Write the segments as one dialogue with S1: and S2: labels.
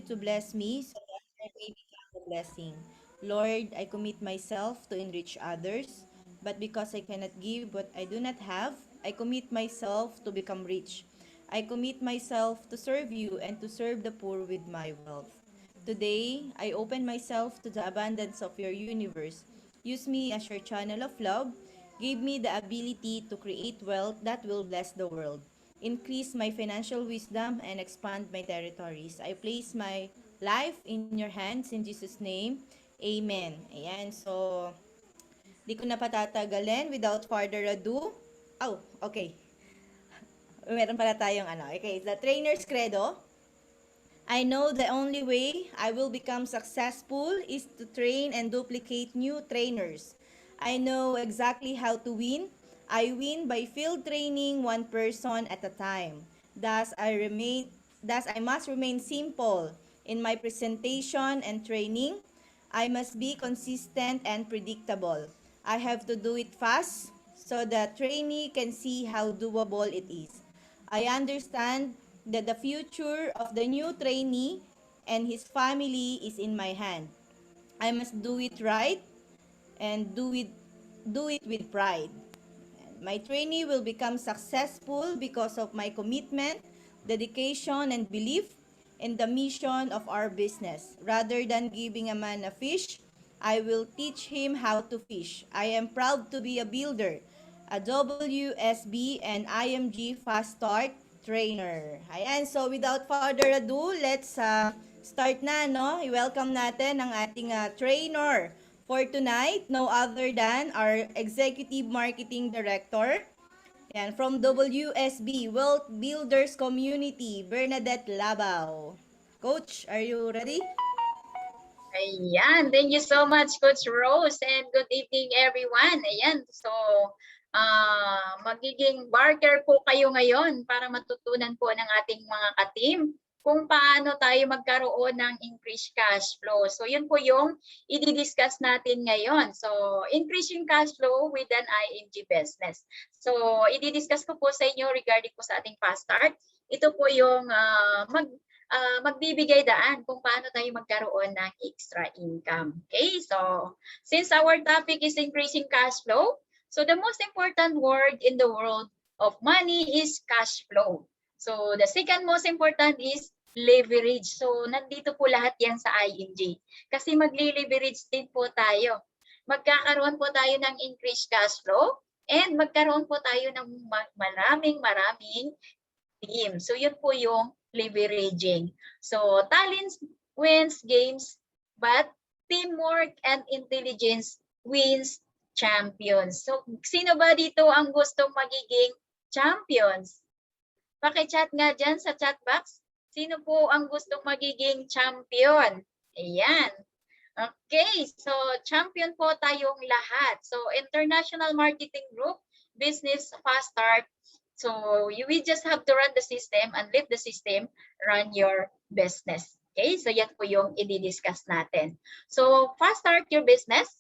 S1: to bless me so that I may become a blessing. Lord, I commit myself to enrich others, but because I cannot give what I do not have, I commit myself to become rich. I commit myself to serve you and to serve the poor with my wealth. Today, I open myself to the abundance of your universe. Use me as your channel of love. Give me the ability to create wealth that will bless the world. Increase my financial wisdom and expand my territories. I place my life in your hands in Jesus' name. Amen. Ayan, so di ko na patatagalin without further ado. Oh, okay. Meron pala tayong ano. Okay, the trainer's credo. I know the only way I will become successful is to train and duplicate new trainers. I know exactly how to win. I win by field training one person at a time. Thus I must remain simple in my presentation and training. I must be consistent and predictable. I have to do it fast so the trainee can see how doable it is. I understand that the future of the new trainee and his family is in my hand. I must do it right and do it with pride. My trainee will become successful because of my commitment, dedication, and belief in the mission of our business. Rather than giving a man a fish, I will teach him how to fish. I am proud to be a builder, a WSB and IMG Fast Start trainer. Ayan, so without further ado, let's start na, no? I-welcome natin ang ating trainer for tonight, no other than our Executive Marketing Director. Yan, from WSB, Wealth Builders Community, Bernadette Labao. Coach, are you ready?
S2: Ayan, thank you so much, Coach Rose, and good evening, everyone. Ayan, so magiging barker po kayo ngayon para matutunan po ng ating mga ka-team kung paano tayo magkaroon ng increased cash flow. So yun po yung i-discuss natin ngayon. So increasing cash flow with an IMG business. So i-discuss ko po sa inyo regarding po sa ating fast start. Ito po yung magbibigay daan kung paano tayo magkaroon ng extra income. Okay, so since our topic is increasing cash flow, so the most important word in the world of money is cash flow. So the second most important is leverage. So nandito po lahat yan sa ING. Kasi magli-leverage din po tayo. Magkakaroon po tayo ng increased cash flow and magkaroon po tayo ng maraming team. So yun po yung leveraging. So talents wins games, but teamwork and intelligence wins champions. So sino ba dito ang gustong magiging champions? Paki-chat nga dyan sa chat box. Sino po ang gustong magiging champion? Ayan. Okay, so champion po tayong lahat. So International Marketing Group, Business Fast Start. So we just have to run the system and let the system run your business. Okay, so yan po yung i-discuss natin. So fast start your business.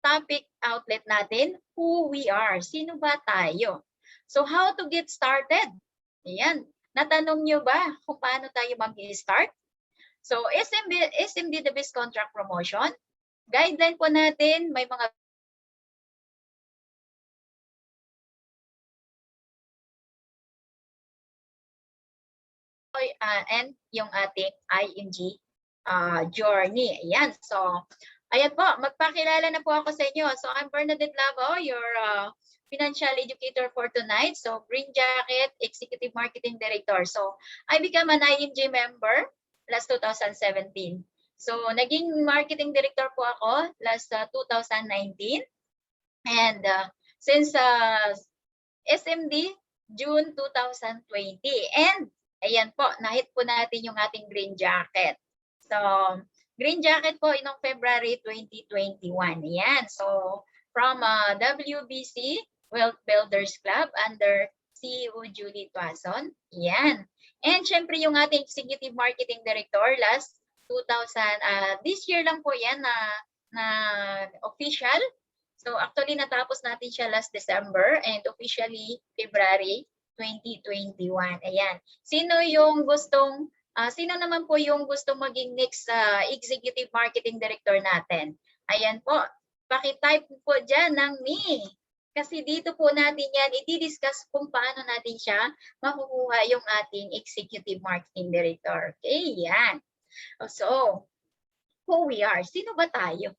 S2: Topic outlet natin, who we are. Sino ba tayo? So how to get started? Ayan. Natanong nyo ba kung paano tayo mag-start? So SMB the best contract promotion. Guideline po natin, may mga and yung ating ING journey. Ayan. So, ayan po, magpakilala na po ako sa inyo. So, I'm Bernadette Lavo, your financial educator for tonight. So, Green Jacket, Executive Marketing Director. So, I became an ING member last 2017. So, naging marketing director po ako last 2019. And since SMD, June 2020. And ayan po, nahit po natin yung ating green jacket. So, green jacket po inong February 2021. Ayan. So, from WBC, Wealth Builders Club, under CEO Julie Tuason. Ayan. And syempre yung ating Executive Marketing Director last 2000, this year lang po yan na official. So actually natapos natin siya last December and officially February 2021. Ayan. Sino yung gustong Sino naman po yung gusto maging next Executive Marketing Director natin? Ayan po, paki-type po dyan ng me. Kasi dito po natin yan, i-discuss kung paano natin siya makukuha yung ating Executive Marketing Director. Okay, yan. So, who we are? Sino ba tayo?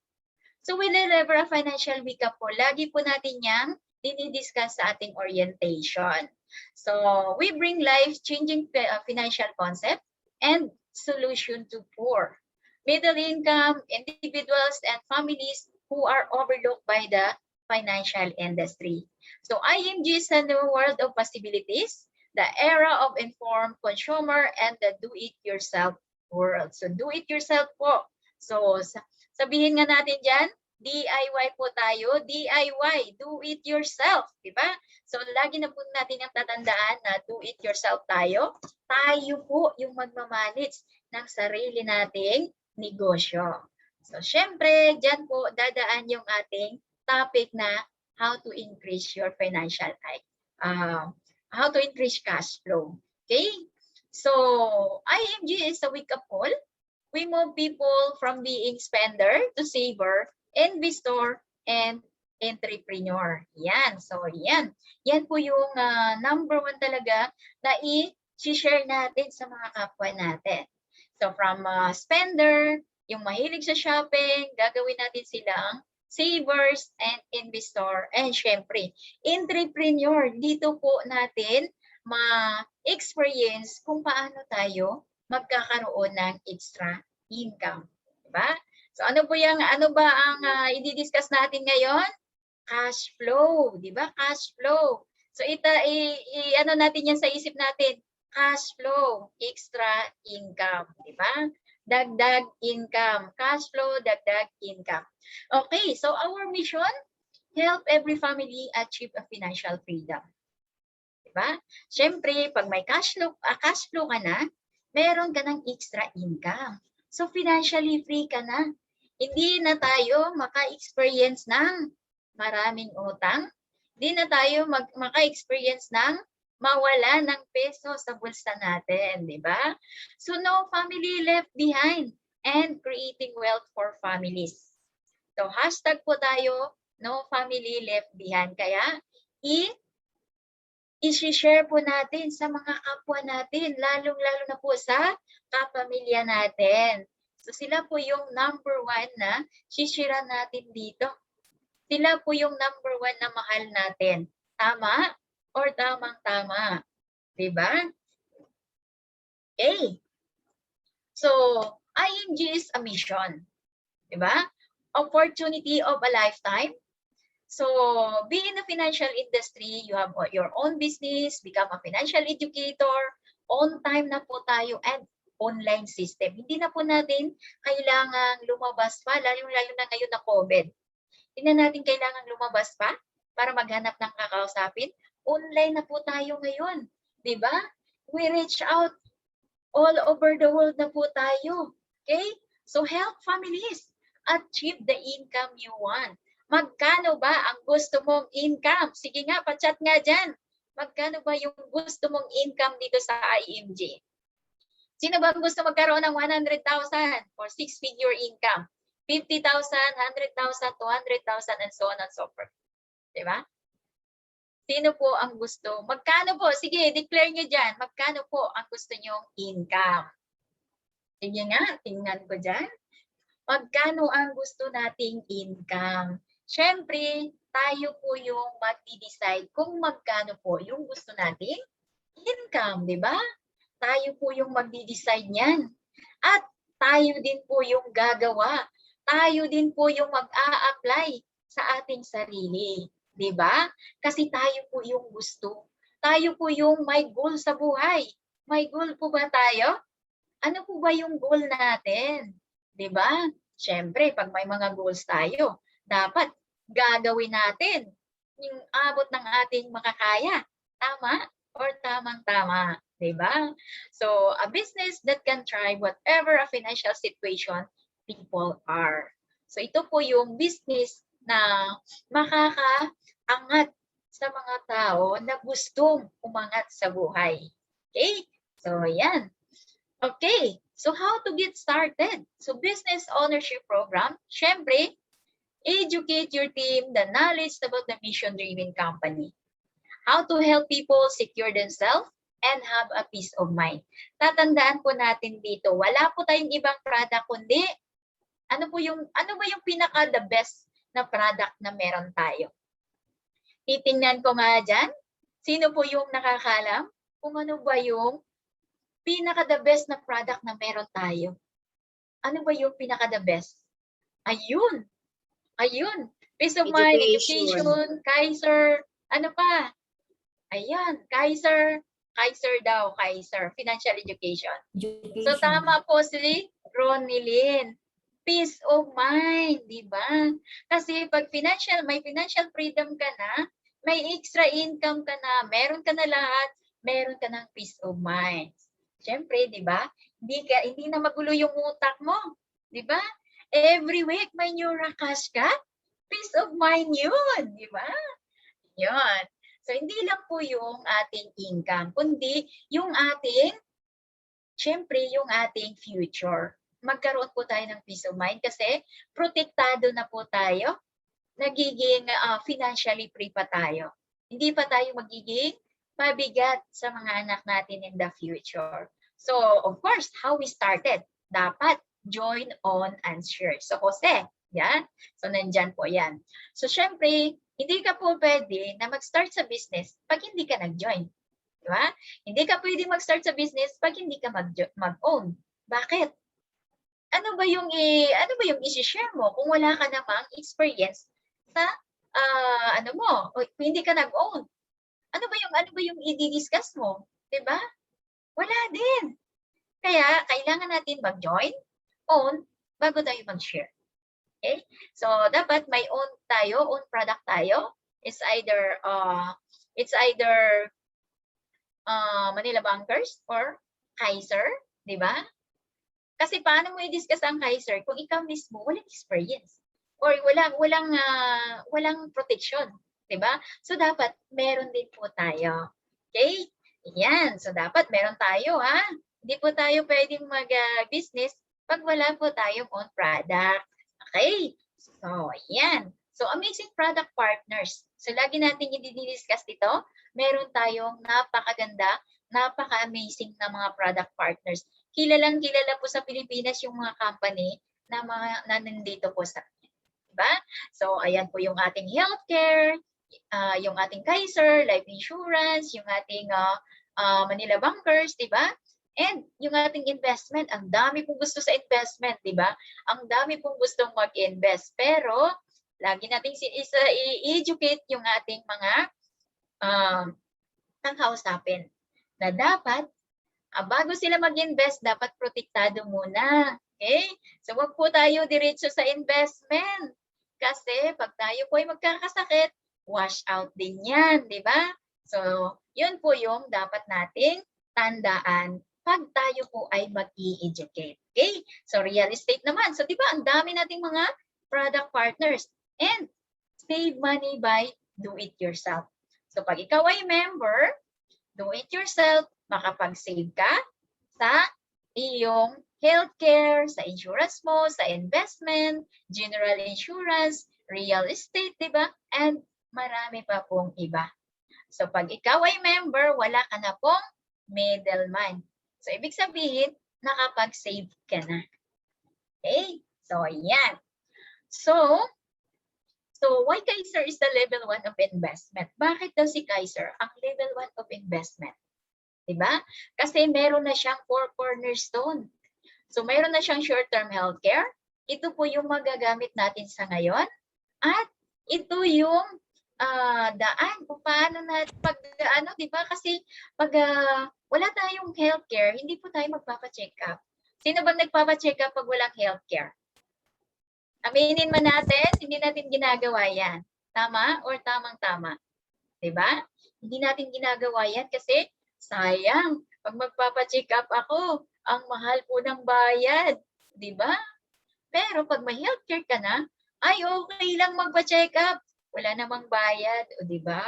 S2: So, whenever a financial week up po, lagi po natin yang dinidiscuss sa ating orientation. So, we bring life-changing financial concept and solution to poor, middle income, individuals, and families who are overlooked by the financial industry. So, IMG is a new world of possibilities, the era of informed consumer, and the do-it-yourself world. So, do-it-yourself po. So, sabihin nga natin dyan, DIY po tayo, DIY, do it yourself, di ba? So lagi na po natin ang tatandaan na do it yourself tayo. Tayo po yung magmamanage ng sarili nating negosyo. So syempre, dyan po dadaan yung ating topic na how to increase your financial how to increase cash flow. Okay? So IMG is a wake-up call. We move people from being spender to saver, investor, and entrepreneur. Yan. So, yan. Yan po yung number 1 talaga na i-share natin sa mga kapwa natin. So, from spender, yung mahilig sa shopping, gagawin natin silang savers and investor. And syempre, entrepreneur. Dito po natin ma-experience kung paano tayo magkakaroon ng extra income. Diba? So ano ba ang i-discuss natin ngayon? Cash flow, 'di ba? Cash flow. So ano natin 'yan sa isip natin? Cash flow, extra income, 'di ba? Dagdag income, cash flow, dagdag income. Okay, so our mission, help every family achieve a financial freedom. 'Di ba? Syempre, pag may cash flow ka na, meron ka ng extra income. So financially free ka na. Hindi na tayo maka-experience ng maraming utang. Hindi na tayo maka-experience ng mawala ng peso sa bulsa natin, di ba? So no family left behind and creating wealth for families. So hashtag po tayo, no family left behind. Kaya i-share po natin sa mga kapwa natin, lalong-lalo na po sa kapamilya natin. So sila po yung number 1 na shishira natin dito. Sila po yung number 1 na mahal natin. Tama or tamang-tama? Diba? Okay. So, IMG is a mission. Diba? Opportunity of a lifetime. So, be in the financial industry, you have your own business, become a financial educator, on time na po tayo, and online system. Hindi na po natin kailangang lumabas pa, lalo na ngayon na COVID. Hindi na natin kailangang lumabas pa para maghanap ng kakausapin. Online na po tayo ngayon. Diba? We reach out all over the world na po tayo. Okay? So help families achieve the income you want. Magkano ba ang gusto mong income? Sige nga, pa-chat nga dyan. Magkano ba yung gusto mong income dito sa IMG? Sino ba gusto magkaroon ng 100,000 or 6-figure income? 50,000, 100,000, 200,000, and so on and so forth. Diba? Sino po ang gusto? Magkano po? Sige, declare nyo dyan. Magkano po ang gusto nyong income? Sige nga, tingnan ko dyan. Magkano ang gusto nating income? Siyempre, tayo po yung mag-decide kung magkano po yung gusto nating income, di ba? Tayo po yung mag-decide niyan. At tayo din po yung gagawa. Tayo din po yung mag-a-apply sa ating sarili. Di ba? Kasi tayo po yung gusto. Tayo po yung may goal sa buhay. May goal po ba tayo? Ano po ba yung goal natin? Di ba? Siyempre, pag may mga goals tayo, dapat gagawin natin yung abot ng ating makakaya. Tama or tamang-tama? Diba? So, a business that can thrive whatever a financial situation people are. So, ito po yung business na makakaangat sa mga tao na gustong umangat sa buhay. Okay? So, yan. Okay, so how to get started? So business ownership program, syempre, educate your team the knowledge about the mission-driven company. How to help people secure themselves and have a peace of mind. Tatandaan po natin dito, wala po tayong ibang product kundi ano ba yung pinaka the best na product na meron tayo. Titingnan ko nga dyan, sino po yung nakakalam kung ano ba yung pinaka the best na product na meron tayo. Ano ba yung pinaka the best? Ayun, ayun. Peace of mind,
S1: Education.
S2: education, Kaiser, ano pa? Ayan, Kaiser, Kaiser daw, Kaiser, financial education. So
S1: Education.
S2: tama po si Ronilyn. Peace of mind, di ba? Kasi pag may financial freedom ka na, may extra income ka na, meron ka na lahat, meron ka ng peace of mind. Siyempre, di ba? Hindi na magulo yung utak mo, di ba? Every week may new cash ka, peace of mind yun, di ba? Yun. So, hindi lang po yung ating income, kundi yung ating, syempre, yung ating future. Magkaroon po tayo ng peace of mind kasi protektado na po tayo, nagiging financially free pa tayo. Hindi pa tayo magiging mabigat sa mga anak natin in the future. So, of course, how we started? Dapat join on and share. So, Jose, yan. So, nandyan po yan. So, syempre, hindi ka po pwede na mag-start sa business pag hindi ka nag-join. Diba? Hindi ka pwede mag-start sa business pag hindi ka mag-own. Bakit? Ano ba yung i-share mo kung wala ka namang experience sa ano mo, o hindi ka nag-own? Ano ba yung i-discuss mo, 'di ba? Wala din. Kaya kailangan natin mag-join, own bago tayo mag-share. Okay? So dapat may own tayo, own product tayo. It's either Manila Bankers or Kaiser, 'di ba? Kasi paano mo i-discuss ang Kaiser kung ikaw mismo walang experience or walang protection, 'di ba? So dapat meron din po tayo. Okay? Yan. So dapat meron tayo ha. Hindi po tayo pwedeng mag-business pag wala po tayong own product. Okay? So, yan. So, amazing product partners. So, lagi natin i-discuss dito. Meron tayong napakaganda, napaka-amazing na mga product partners. Kilalang kilala po sa Pilipinas yung mga company na nandito po sa atin. Diba? So, ayan po yung ating healthcare, yung ating Kaiser, life insurance, yung ating Manila Bankers, diba? And yung ating investment, ang dami pong gusto sa investment, diba? Ang dami pong gustong mag-invest. Pero, lagi nating i-educate yung ating mga kausapin na dapat bago sila mag-invest, dapat protektado muna. Okay? So, wag po tayo diretso sa investment. Kasi pag tayo po ay magkakasakit, wash out din yan, di ba? So, yun po yung dapat nating tandaan pag tayo po ay mag-i-educate. Okay? So, real estate naman. So, di ba, ang dami nating mga product partners. And save money by do it yourself. So, pag ikaw ay member, do it yourself, makapag-save ka sa iyong healthcare, sa insurance mo, sa investment, general insurance, real estate, di ba? And marami pa pong iba. So, pag ikaw ay member, wala ka na pong middleman. So, ibig sabihin, nakapag-save ka na. Okay? So, yan. So, why Kaiser is the level 1 of investment? Bakit daw si Kaiser ang level 1 of investment? Diba? Kasi meron na siyang 4 cornerstone. So, meron na siyang short-term healthcare. Ito po yung magagamit natin sa ngayon. At ito yung daan kung paano diba? Kasi pag wala tayong healthcare, hindi po tayo magpapa-check up. Sino bang nagpapa-check up pag walang healthcare? Aminin man natin, hindi natin ginagawa yan. Tama or tamang-tama? Diba? Hindi natin ginagawa yan kasi sayang. Pag magpapa-check up ako, ang mahal po ng bayad. Diba? Pero pag may healthcare ka na, ay okay lang magpa-check up. Wala namang bayad. O diba?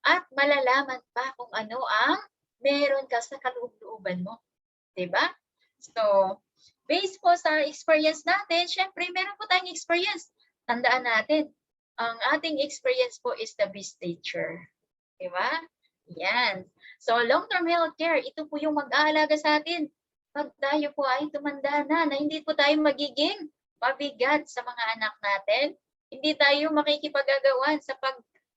S2: At malalaman pa kung ano ang meron ka sa kaloob-looban mo. 'Di ba? So, based po sa experience natin, syempre meron po tayong experience. Tandaan natin, ang ating experience po is the best teacher. 'Di ba? Yan. So, long-term healthcare, ito po yung mag-aalaga sa atin pag tayo po ay tumanda na hindi po tayo magiging mabigat sa mga anak natin. Hindi tayo makikipag-agawan sa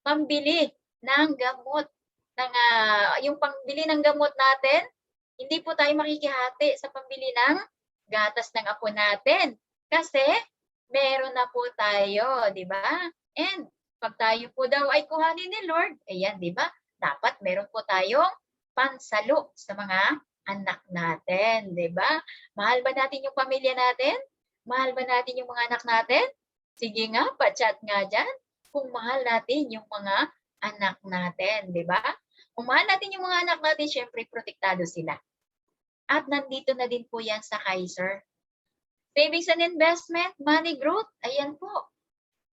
S2: pambili ng gamot ng yung pambili ng gamot natin, hindi po tayo makikihati sa pambili ng gatas ng apo natin kasi meron na po tayo, di ba? And pag tayo po daw ay kuhanin ni Lord, ayan, di ba? Dapat meron po tayong pansalo sa mga anak natin, di ba? Mahal ba natin yung pamilya natin? Mahal ba natin yung mga anak natin? Sige nga, pa-chat nga dyan kung mahal natin yung mga anak natin, di ba? Kung mahal natin yung mga anak natin, syempre protektado sila. At nandito na din po yan sa Kaiser. Savings and investment, money growth, ayan po.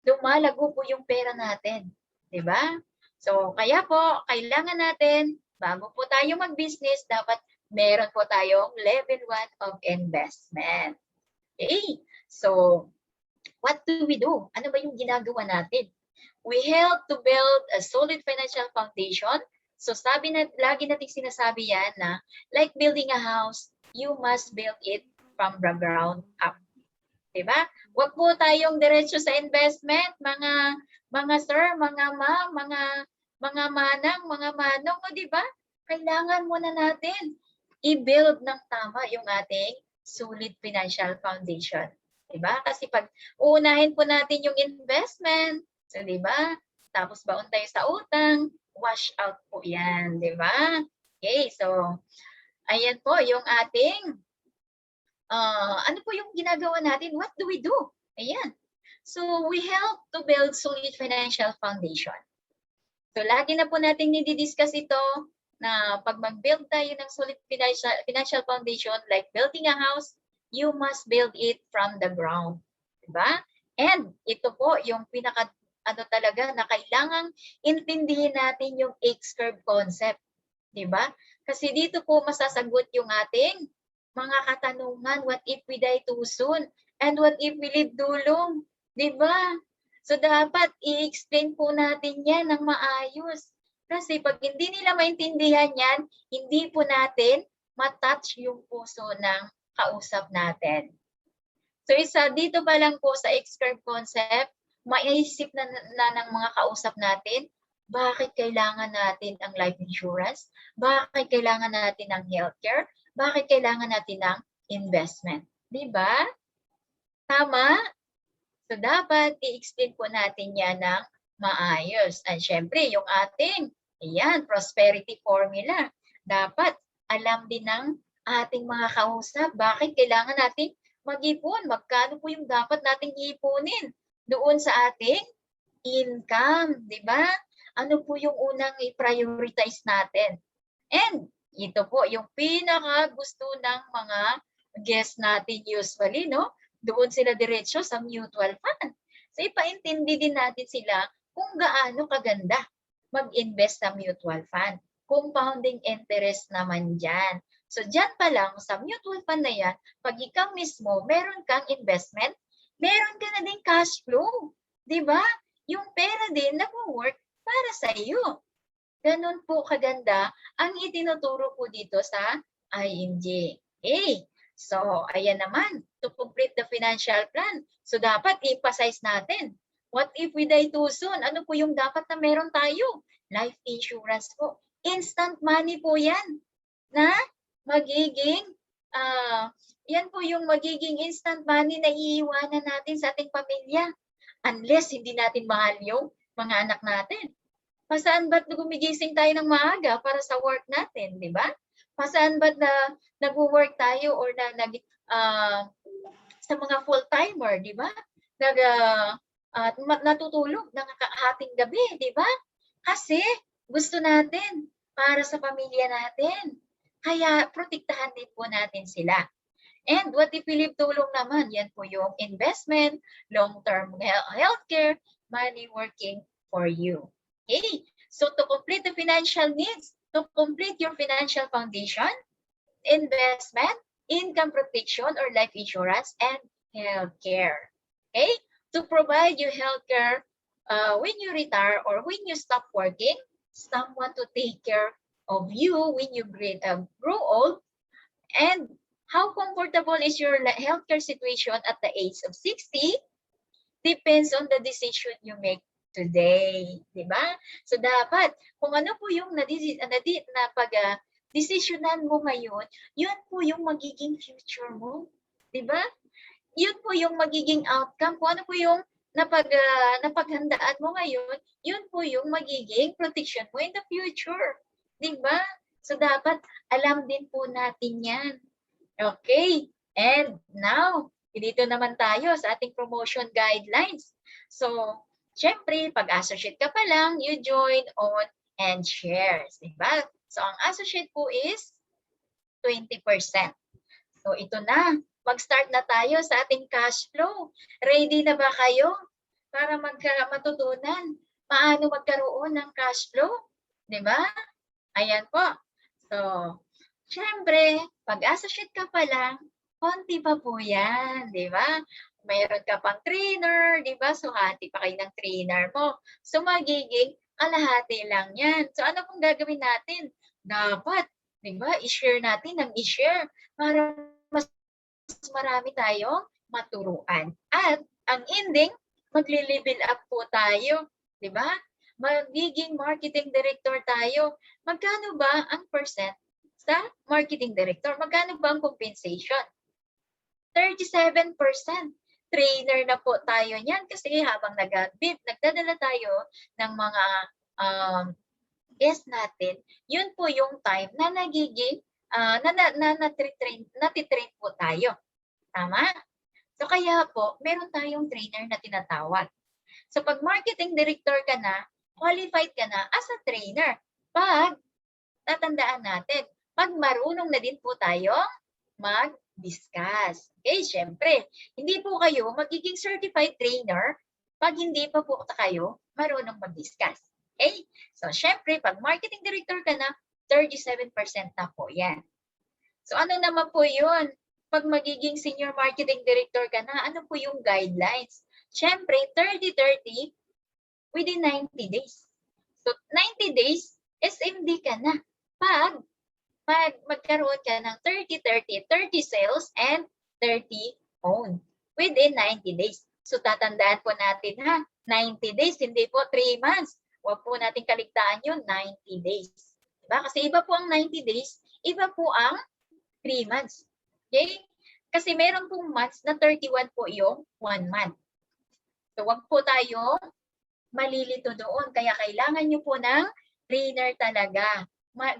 S2: Lumalago po yung pera natin. Diba? So, kaya po, kailangan natin, bago po tayo mag-business, dapat meron po tayong level 1 of investment. Okay? So, what do we do? Ano ba yung ginagawa natin? We help to build a solid financial foundation. So sabi na, lagi nating sinasabi yan na like building a house, you must build it from the ground up. Diba? Huwag po tayong diretso sa investment, mga sir, mga ma'am, mga manang, mga manong, o diba? Kailangan muna natin i-build ng tama yung ating solid financial foundation. Diba? Kasi pag uunahin po natin yung investment, so diba? Tapos baon tayo sa utang, wash out po yan, diba? Okay, so ayan po yung ating ano po yung ginagawa natin? What do we do? Ayan. So, we help to build solid financial foundation. So, lagi na po natin nidi-discuss ito na pag mag-build tayo ng solid financial foundation, like building a house, you must build it from the ground. Diba? And ito po yung talaga na kailangang intindihin natin yung X-curve concept. Diba? Kasi dito po masasagot yung ating mga katanungan, what if we die too soon? And what if we live too long? Diba? So dapat i-explain po natin yan ng maayos. Kasi pag hindi nila maintindihan yan, hindi po natin matouch yung puso ng kausap natin. So isa dito pa lang po sa X-curve concept, maiisip na ng mga kausap natin, bakit kailangan natin ang life insurance? Bakit kailangan natin ng healthcare? Bakit kailangan natin ng investment? Diba? Tama? So, dapat i-explain po natin yan ng maayos. At syempre, yung ating prosperity formula. Dapat alam din ng ating mga kausap bakit kailangan natin mag-ipon. Magkano po yung dapat nating ipunin doon sa ating income. Diba? Ano po yung unang i-prioritize natin? And ito po yung pinaka gusto ng mga guests natin usually, no? Doon sila diretso sa mutual fund. So ipaintindi din natin sila kung gaano kaganda mag-invest sa mutual fund. Compounding interest naman dyan. So dyan pa lang sa mutual fund na yan, pag ikaw mismo meron kang investment, meron ka na din cash flow. Diba? Yung pera din nag-work para sa iyo. Ganun po kaganda ang itinuturo po dito sa ING. Okay. So, ayan naman, to complete the financial plan. So, dapat i-emphasize natin. What if we die too soon? Ano po yung dapat na meron tayo? Life insurance po. Instant money po yan. Na magiging, yan po yung magiging instant money na iiwanan natin sa ating pamilya. Unless hindi natin mahal yung mga anak natin. Pasaan ba't gumigising tayo ng maaga para sa work natin, di ba? Pasaan ba't na nag-work tayo or sa mga full-timer, di ba? Natutulog ng hating gabi, di ba? Kasi gusto natin para sa pamilya natin. Kaya protektahan din po natin sila. And what if we live too long naman? Yan po yung investment, long-term healthcare, money working for you. Okay, so to complete the financial needs, to complete your financial foundation, investment, income protection or life insurance, and healthcare. Okay? To provide you healthcare when you retire or when you stop working, someone to take care of you when you grow old, and how comfortable is your healthcare situation at the age of 60 depends on the decision you make today, di ba? So dapat kung ano po yung desisyonan mo ngayon, yun po yung magiging future mo, di ba? Yun po yung magiging outcome. Kung ano po yung napaghandaan mo ngayon, yun po yung magiging protection mo in the future. Di ba? So dapat alam din po natin yan. Okay. And now, dito naman tayo sa ating promotion guidelines. So, syempre, pag-associate ka pa lang, you join, own, and shares. Diba? So, ang associate po is 20%. So, ito na. Mag-start na tayo sa ating cash flow. Ready na ba kayo para matutunan paano magkaroon ng cash flow? Diba? Ayan po. So, syempre, pag-associate ka pa lang, konti pa po yan, di ba? Mayroon ka pang trainer, di ba? So, hati pa kayo ng trainer mo. So, magiging kalahati lang yan. So, ano pong gagawin natin? Dapat, di ba, i-share natin ng i-share para mas marami tayong maturuan. At, ang ending, magli-level up po tayo, di ba? Magiging marketing director tayo. Magkano ba ang percent sa marketing director? Magkano ba ang compensation? 37%. Trainer na po tayo niyan kasi habang nagdadala tayo ng mga guest natin, yun po yung time na nagiging natitrain po tayo. Tama? So kaya po, meron tayong trainer na tinatawag. So pag marketing director ka na, qualified ka na as a trainer. Pag tatandaan natin, pag marunong na din po tayo mag-discuss. Okay, syempre, hindi po kayo magiging certified trainer pag hindi pa po kayo marunong mag-discuss. Okay? So, syempre, pag marketing director ka na, 37% na po yan. So, ano naman po yun? Pag magiging senior marketing director ka na, ano po yung guidelines? Syempre, 30-30 within 90 days. So, 90 days, SMD ka na. Pag magkaroon ka ng 30-30, 30 sales and 30 own within 90 days. So, tatandaan po natin ha, 90 days, hindi po 3 months. Huwag po natin kaligtaan yun, 90 days. Diba? Kasi iba po ang 90 days, iba po ang 3 months. Okay? Kasi meron pong months na 31 po yung 1 month. So, wag po tayo malilito doon. Kaya kailangan nyo po ng trainer talaga.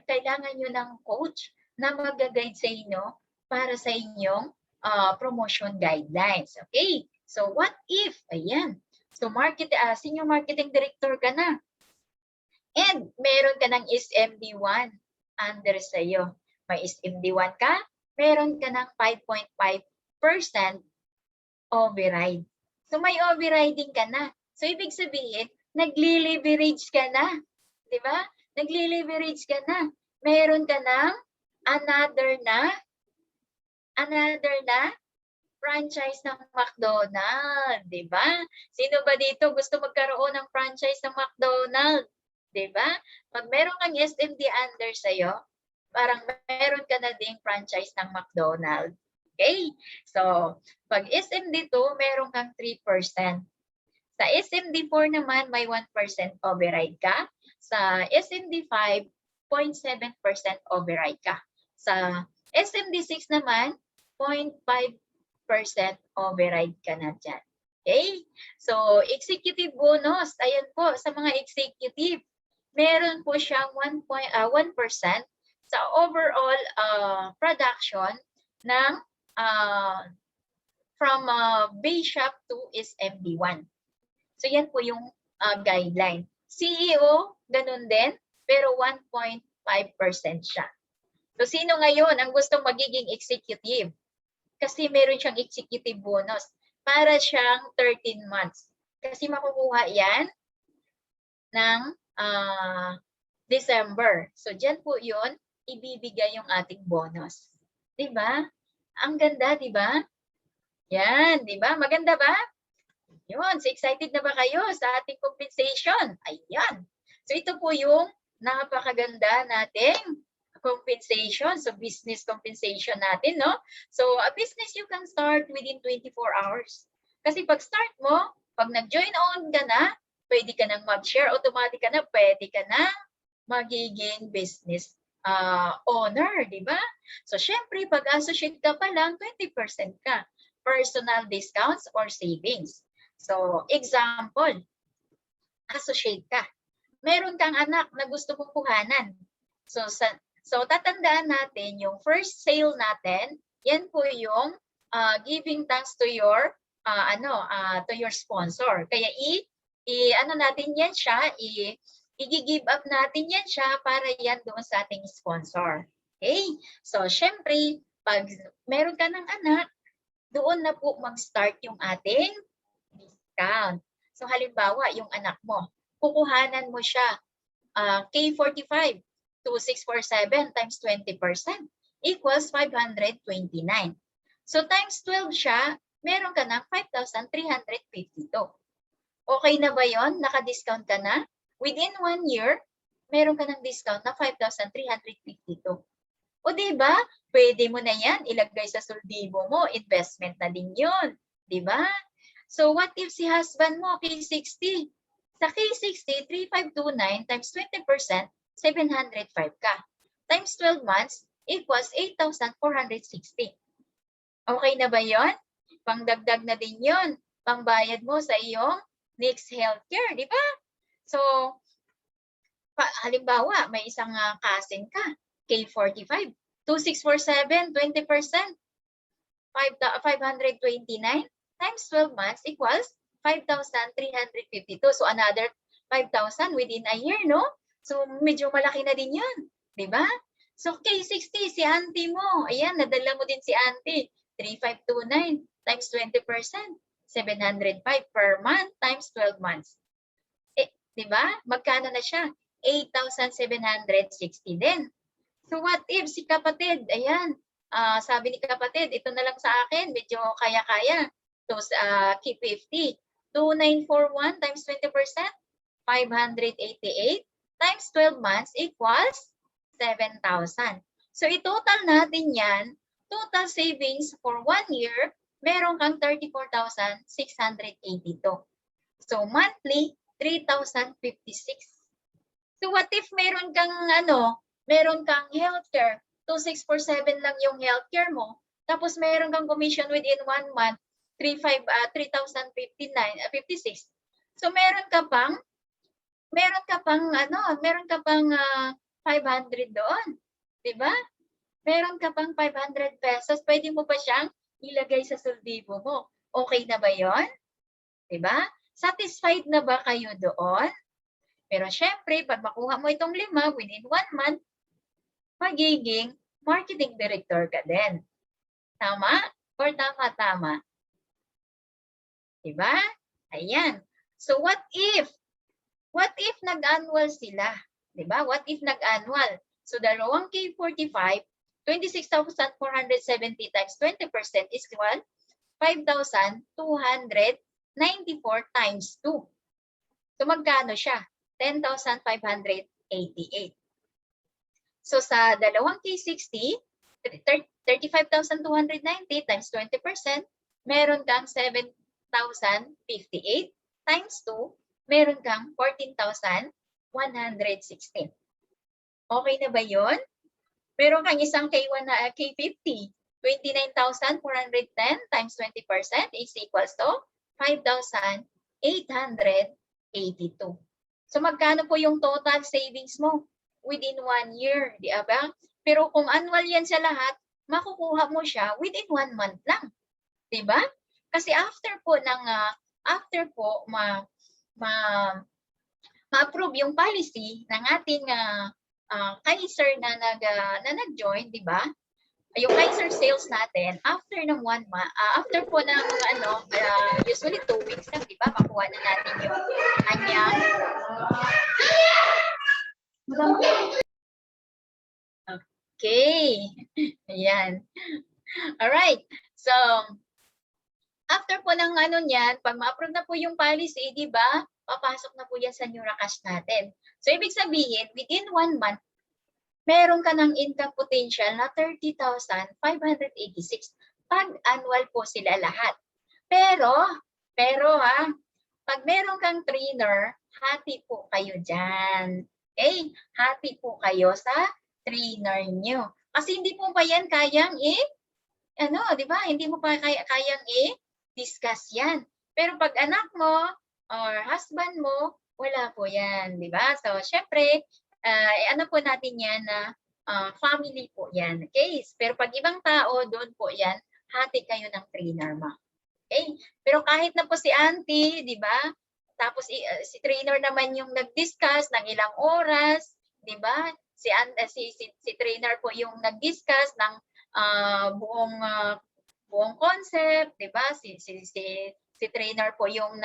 S2: Kailangan nyo ng coach na mag-guide sa inyo para sa inyong promotion guidelines. Okay? So, what if? Ayan. So, senior marketing director ka na. And meron ka ng SMD1 under sa'yo. May SMD1 ka, meron ka ng 5.5% override. So, may overriding ka na. So, ibig sabihin, nagli-leverage ka na. Diba? Nagli-leverage ka na. Meron ka ng another na franchise ng McDonald's. Diba? Sino ba dito gusto magkaroon ng franchise ng McDonald's? Diba? Pag meron kang SMD under sa'yo, parang meron ka na ding franchise ng McDonald's. Okay? So, pag SMD2, meron kang 3%. Sa SMD4 naman, may 1% override ka. Sa SMD5, 0.7% override ka. Sa SMD6 naman, 0.5% override ka na dyan. Okay? So, executive bonus. Ayan po, sa mga executive, meron po siyang 1% sa overall production ng from base shop to SMD1. So, yan po yung guideline. CEO, ganun din, pero 1.5% siya. So, sino ngayon ang gustong magiging executive? Kasi meron siyang executive bonus para siyang 13 months. Kasi makukuha yan ng December. So, dyan po yun, ibibigay yung ating bonus. 'Di ba? Ang ganda, 'di ba? Yan, 'di ba? Maganda ba? Yun, so excited na ba kayo sa ating compensation? Ayan. So ito po yung napakaganda nating compensation. So business compensation natin, no? So a business you can start within 24 hours. Kasi pag start mo, pag nag-join on ka na, pwede ka nang mag-share, automatic ka na, pwede ka na magiging business owner, di ba? So syempre, pag associate ka pa lang, 20% ka. Personal discounts or savings. So, example, associate ka. Meron kang anak na gusto mong kuhanan. So tatandaan natin yung first sale natin, yan po yung giving thanks to your to your sponsor. Kaya ano natin yan siya, i-give up natin yan siya para yan doon sa ating sponsor. Okay? So, syempre, pag meron ka ng anak, doon na po mag-start yung ating discount. So halimbawa, yung anak mo, kukuhanan mo siya K45 to 647 times 20% equals 529. So times 12 siya, meron ka ng 5,352. Okay na ba yon? Naka-discount ka na? Within 1 year, meron ka ng discount na 5,352. O diba? Pwede mo na yan ilagay sa suldibo mo. Investment na din yun. Diba? So what if si husband mo, K60? Sa K60, 3,529 times 20%, 705 ka. Times 12 months equals 8,460. Okay na ba yon? Pangdagdag na din yon. Pangbayad mo sa iyong next healthcare, di ba? So, halimbawa, may isang cousin ka, K45, 2,647, 20%, 529 times 12 months equals 5,352. So another 5,000 within a year, no? So medyo malaki na din yun, di ba? So K60, si auntie mo, ayan, nadala mo din si auntie, 3,529 times 20%, 705 per month times 12 months. Di ba? Magkano na siya? 8,760 din. So what if si kapatid, ayan, sabi ni kapatid, ito na lang sa akin, medyo kaya-kaya. So, K50, 2,941 times 20%, 588 times 12 months equals 7,000. So, i-total natin yan, total savings for 1 year, meron kang 34,682. So, monthly, 3,056. So, what if meron kang, meron kang healthcare, 2,647 lang yung healthcare mo, tapos meron kang commission within 1 month, 3,056. So meron ka pang 500 doon, 'di ba? Meron ka pang 500 pesos, pwede mo pa siyang ilagay sa suldibo mo. Okay na ba 'yon? 'Di ba? Satisfied na ba kayo doon? Pero syempre, pag makuha mo itong 5 within 1 month, magiging marketing director ka din. Tama? Or tama-tama? Diba? Ayan. So what if nag-annual sila? Diba? What if nag-annual? So dalawang K45, 26,470 times 20% is equal 5,294 times 2. So magkano siya? 10,588. So sa dalawang K60, 35,290 times 20%, meron kang 7,058 times 2, meron kang 14,116. Okay na ba yun? Meron kang isang K50, 29,410 times 20% is equals to 5,882. So magkano po yung total savings mo within 1 year, di ba? Pero kung annual yan sa lahat, makukuha mo siya within 1 month lang. Di ba? Kasi after po ma-approve yung policy ng ating Kaiser na nag-join, di ba? Yung Kaiser sales natin, after ng 1 month, after po ng usually 2 weeks lang, di ba? Makuha na natin yung kanyang Okay. Ayan. Alright. So, after po ng ano niyan, pag ma-approve na po yung policy, di ba? Papasok na po yan sa Neuracash natin. So, ibig sabihin, within 1 month, meron ka ng income potential na 30,586 pag annual po sila lahat. Pero pag meron kang trainer, hati po kayo dyan. Okay? Hati po kayo sa trainer nyo. Kasi hindi po ba yan kayang di ba? Hindi mo pa kayang discuss yan. Pero pag anak mo or husband mo, wala po yan, di ba? So, syempre, ano po natin yan na family po yan. Okay? Pero pag ibang tao, doon po yan, hati kayo ng trainer mo. Okay? Pero kahit na po si auntie, di ba? Tapos si trainer naman yung nag-discuss ng ilang oras, di ba? Si trainer po yung nag-discuss ng buong concept, 'di ba? Si trainer po yung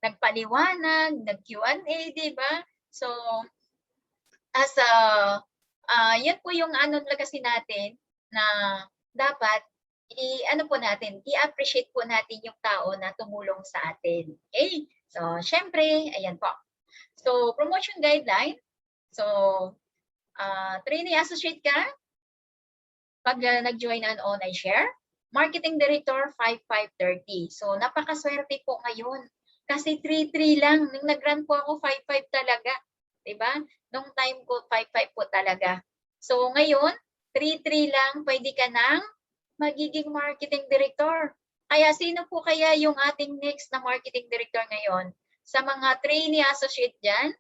S2: nagpaliwanag, nag-Q&A, 'di ba? So as yan po yung ano kasi natin na dapat i-appreciate po natin yung tao na tumulong sa atin. Okay? So syempre, ayan po. So promotion guideline. So trainee associate ka, pag nag-join on online share, marketing director 5530. So napakaswerte po ngayon kasi 33 lang. Nung nag-run po ako 55 talaga, 'di ba? Nung time ko 55 po talaga. So ngayon 33 lang, pwede ka nang magiging marketing director. Kaya sino po kaya yung ating next na marketing director ngayon? Sa mga trainee associate diyan,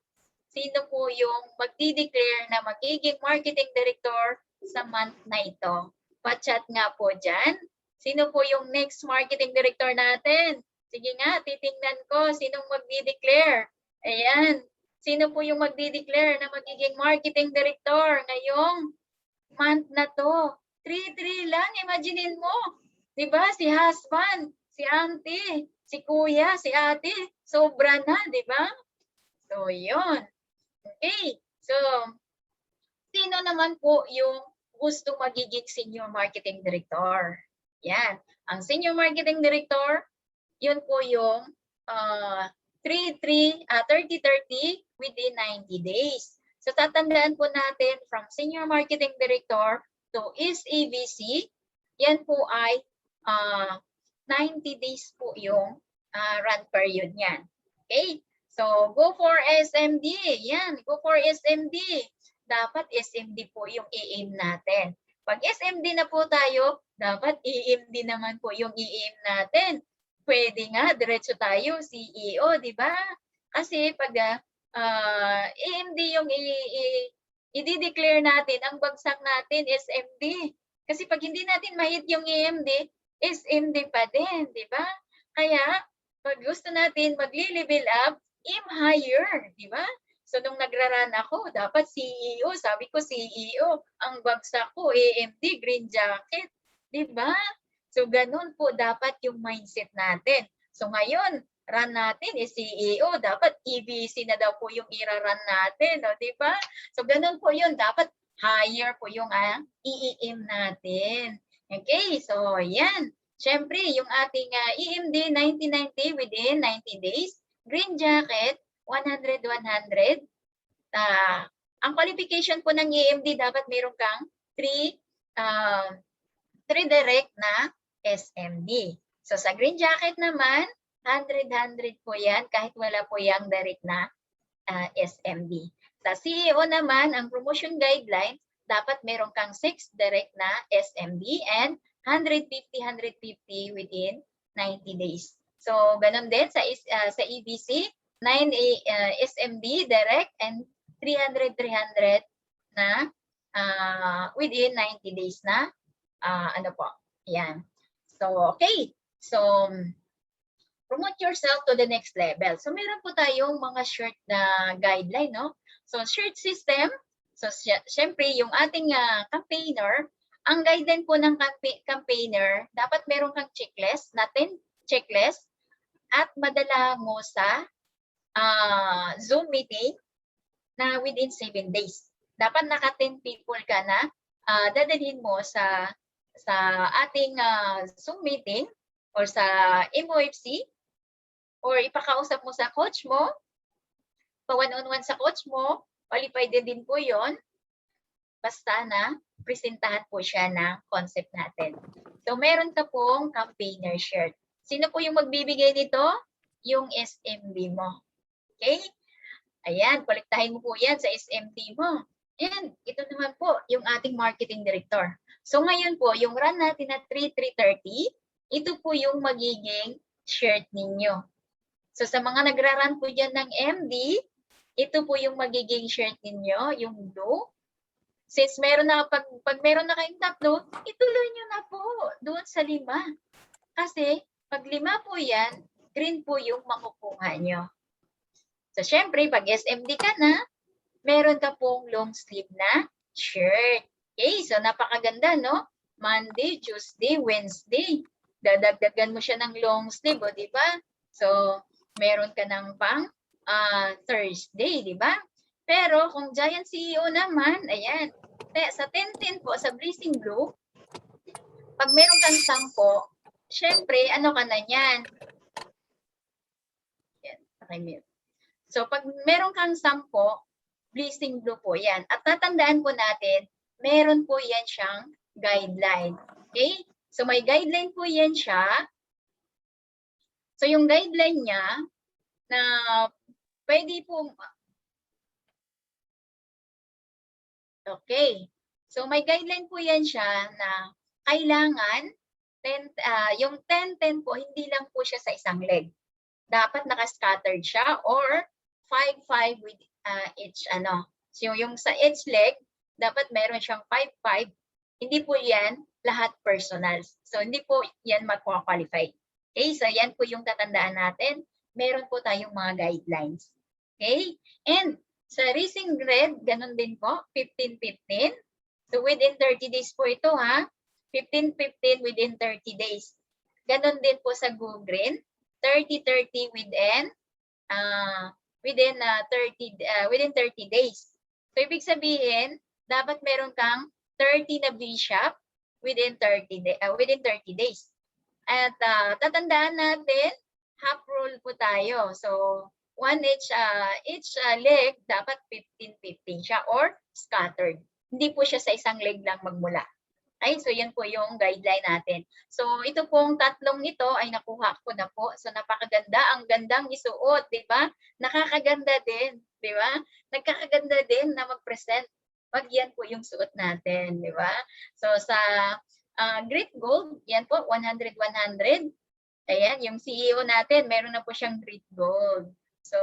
S2: sino po yung magdi-declare na magiging marketing director sa month na ito? Pa-chat nga po dyan. Sino po yung next marketing director natin? Sige nga, titingnan ko sinong magdi-declare. Ayan. Sino po yung magdi-declare na magiging marketing director ngayong month na to? 3-3 lang, imaginein mo. Diba? Si husband, si auntie, si kuya, si ate, sobra na, diba? So, yun. Okay. So, sino naman po yung gusto magiging senior marketing director? Yan. Ang senior marketing director, yun po yung 30-30 within 90 days. So, tatandaan po natin from senior marketing director to SAVC, yan po ay 90 days po yung run period niyan. Okay? So, go for SMD. Yan, go for SMD. Dapat SMD po yung i-aim natin. Pag SMD na po tayo, dapat EMD naman po yung i-aim natin. Pwede nga, diretso tayo, CEO, di ba? Kasi pag EMD yung i-declare natin, ang bagsak natin, SMD. Kasi pag hindi natin ma-hit yung EMD, SMD pa din, di ba? Kaya, pag gusto natin magli-level up, aim higher, di ba? So, nung nagraran ako, dapat CEO. Sabi ko, CEO. Ang bagsak ko, AMD, green jacket. Di ba? So, ganun po dapat yung mindset natin. So, ngayon, run natin is CEO. Dapat EBC na daw po yung ira-run natin. No? Di ba? So, ganun po yun. Dapat higher po yung i-aim natin. Okay? So, yan. Siyempre, yung ating EMD 90-90 within 90 days. Green jacket, 100-100. Ang qualification po ng EMD, dapat meron kang 3 direct na SMD. So sa green jacket naman, 100-100 po yan kahit wala po yung direct na SMD. Sa CEO naman, ang promotion guideline, dapat meron kang 6 direct na SMD and 150-150 within 90 days. So ganun din sa EBC, 9 SMD direct and 300-300 na within 90 days na ano po. Yan. So, okay. So, promote yourself to the next level. So, meron po tayong mga short na guideline, no? So, short system. So, syempre, yung ating campaigner, ang guideline po ng campaigner, dapat meron kang checklist, checklist, at madala mo sa Zoom meeting na within 7 days. Dapat naka 10 people ka na dadalhin mo sa ating Zoom meeting or sa MOFC, or ipakausap mo sa coach mo, pa one-on-one sa coach mo, qualified din po yon. Basta na presentahan po siya ng concept natin. So meron ka pong campaigner shirt. Sino po yung magbibigay nito? Yung SMB mo. Okay? Ayan, kolektahin mo po yan sa SMT mo. And ito naman po yung ating marketing director. So ngayon po, yung run natin na 3-3-30, ito po yung magiging shirt ninyo. So sa mga nagra-run po dyan ng MD, ito po yung magiging shirt ninyo, yung blue. Since meron na, pag meron na kayong tatlo, ituloy nyo na po doon sa 5. Kasi pag 5 po yan, green po yung makukuha nyo. So syempre, pag SMD ka na, meron ka pong long sleeve na shirt. Okay, so napakaganda, no? Monday, Tuesday, Wednesday. Dadagdagan mo siya ng long sleeve, o, di ba? So, meron ka ng pang Thursday, di ba? Pero kung Giant CEO naman, ayan, sa 10-10 po, sa Blazing Blue, pag meron kang 10, syempre, ano ka na yan? Yan, pakimute. So, pag meron kang 10, Blazing Blue po yan. At tatandaan po natin, meron po yan siyang guideline. Okay? So, may guideline po yan siya. So, yung guideline niya na pwede po. Okay. So, may guideline po yan siya na kailangan yung 10-10 po, hindi lang po siya sa isang leg. Dapat naka-scattered siya or 5-5 with each ano. So yung sa each leg, dapat meron siyang 5-5. Hindi po yan lahat personal. So hindi po yan mag-qualify. Okay, so yan po yung tatandaan natin. Meron po tayong mga guidelines. Okay, and sa Racing Red, ganun din po, 15-15. So within 30 days po ito ha. 15-15 within 30 days. Ganun din po sa Go Green, 30-30 within 30 days. So ibig sabihin, dapat meron kang 30 na bishop within 30 days. At tatandaan natin, half rule po tayo. So one each leg dapat 15-15 siya or scattered. Hindi po siya sa isang leg lang magmula. Ay, so yan po yung guideline natin. So ito pong tatlong ito ay nakuha ko na po. So napakaganda, ang gandang isuot, di ba? Nakakaganda din, di ba? Nagkakaganda din na mag-present. Pag yan po yung suot natin, di ba? So sa Grit Gold, yan po, 100-100. Ayan, yung CEO natin, meron na po siyang Grit Gold. So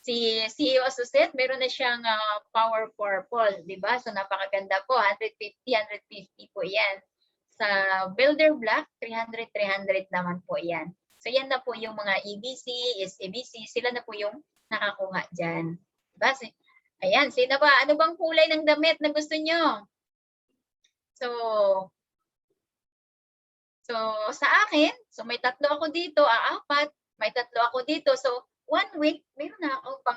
S2: si CEO Associate, meron na siyang Power Purple, di ba? So napakaganda po, 150 po yan. Sa Builder Black, 300 naman po yan. So yan na po yung mga EBC, SABC, sila na po yung nakakuha dyan. Diba? Ayan, sino ba? Ano bang kulay ng damit na gusto nyo? So sa akin, so may 3 ako dito, 4, may 3 ako dito. So 1 week, meron na akong pang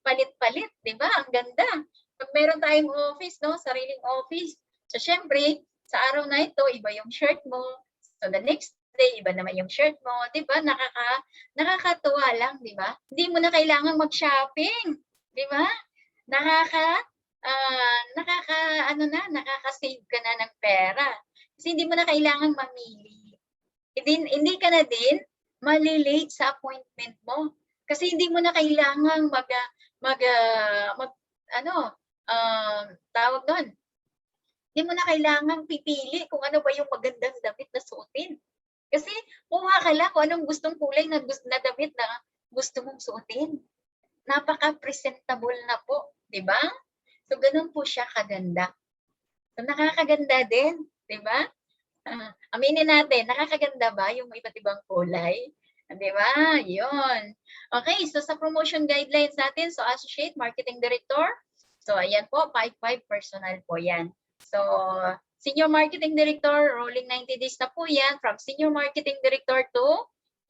S2: palit-palit, di ba? Ang ganda. Pag meron tayong office, no, sariling office. So syempre, sa araw na ito, iba yung shirt mo. So the next day, iba naman yung shirt mo, di ba? Nakakatuwa lang, di ba? Hindi mo na kailangan mag-shopping, di ba? Nakaka-save ka na ng pera. Kasi hindi mo na kailangan mamili. Hindi ka na din malilate sa appointment mo. Kasi hindi mo na kailangang tawag doon. Hindi mo na kailangang pipili kung ano ba yung magandang damit na suotin. Kasi kuha ka lang kung anong gustong kulay na damit na gusto mong suotin. Napaka-presentable na po, di ba? So, ganun po siya kaganda. So, nakakaganda din, di ba? Aminin natin, nakakaganda ba yung iba't ibang kulay? Di ba? Yun. Okay, so sa promotion guidelines natin, so Associate Marketing Director, so ayan po, 5-5 personal po yan. So, Senior Marketing Director, rolling 90 days na po yan, from Senior Marketing Director to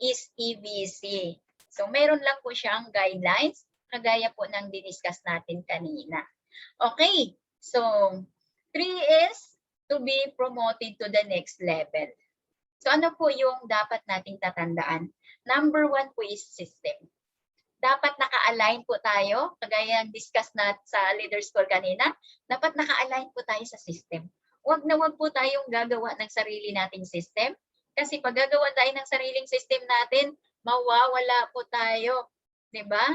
S2: is EBC. So, meron lang po siyang guidelines, kagaya po ng diniscuss natin kanina. Okay, so 3 is to be promoted to the next level. So ano po yung dapat nating tatandaan? Number 1 po is system. Dapat naka-align po tayo, kagaya ng discuss na sa leaders call kanina, dapat naka-align po tayo sa system. Huwag na huwag po tayong gagawa ng sarili nating system, kasi pag gagawa tayo ng sariling system natin, mawawala po tayo, 'di ba?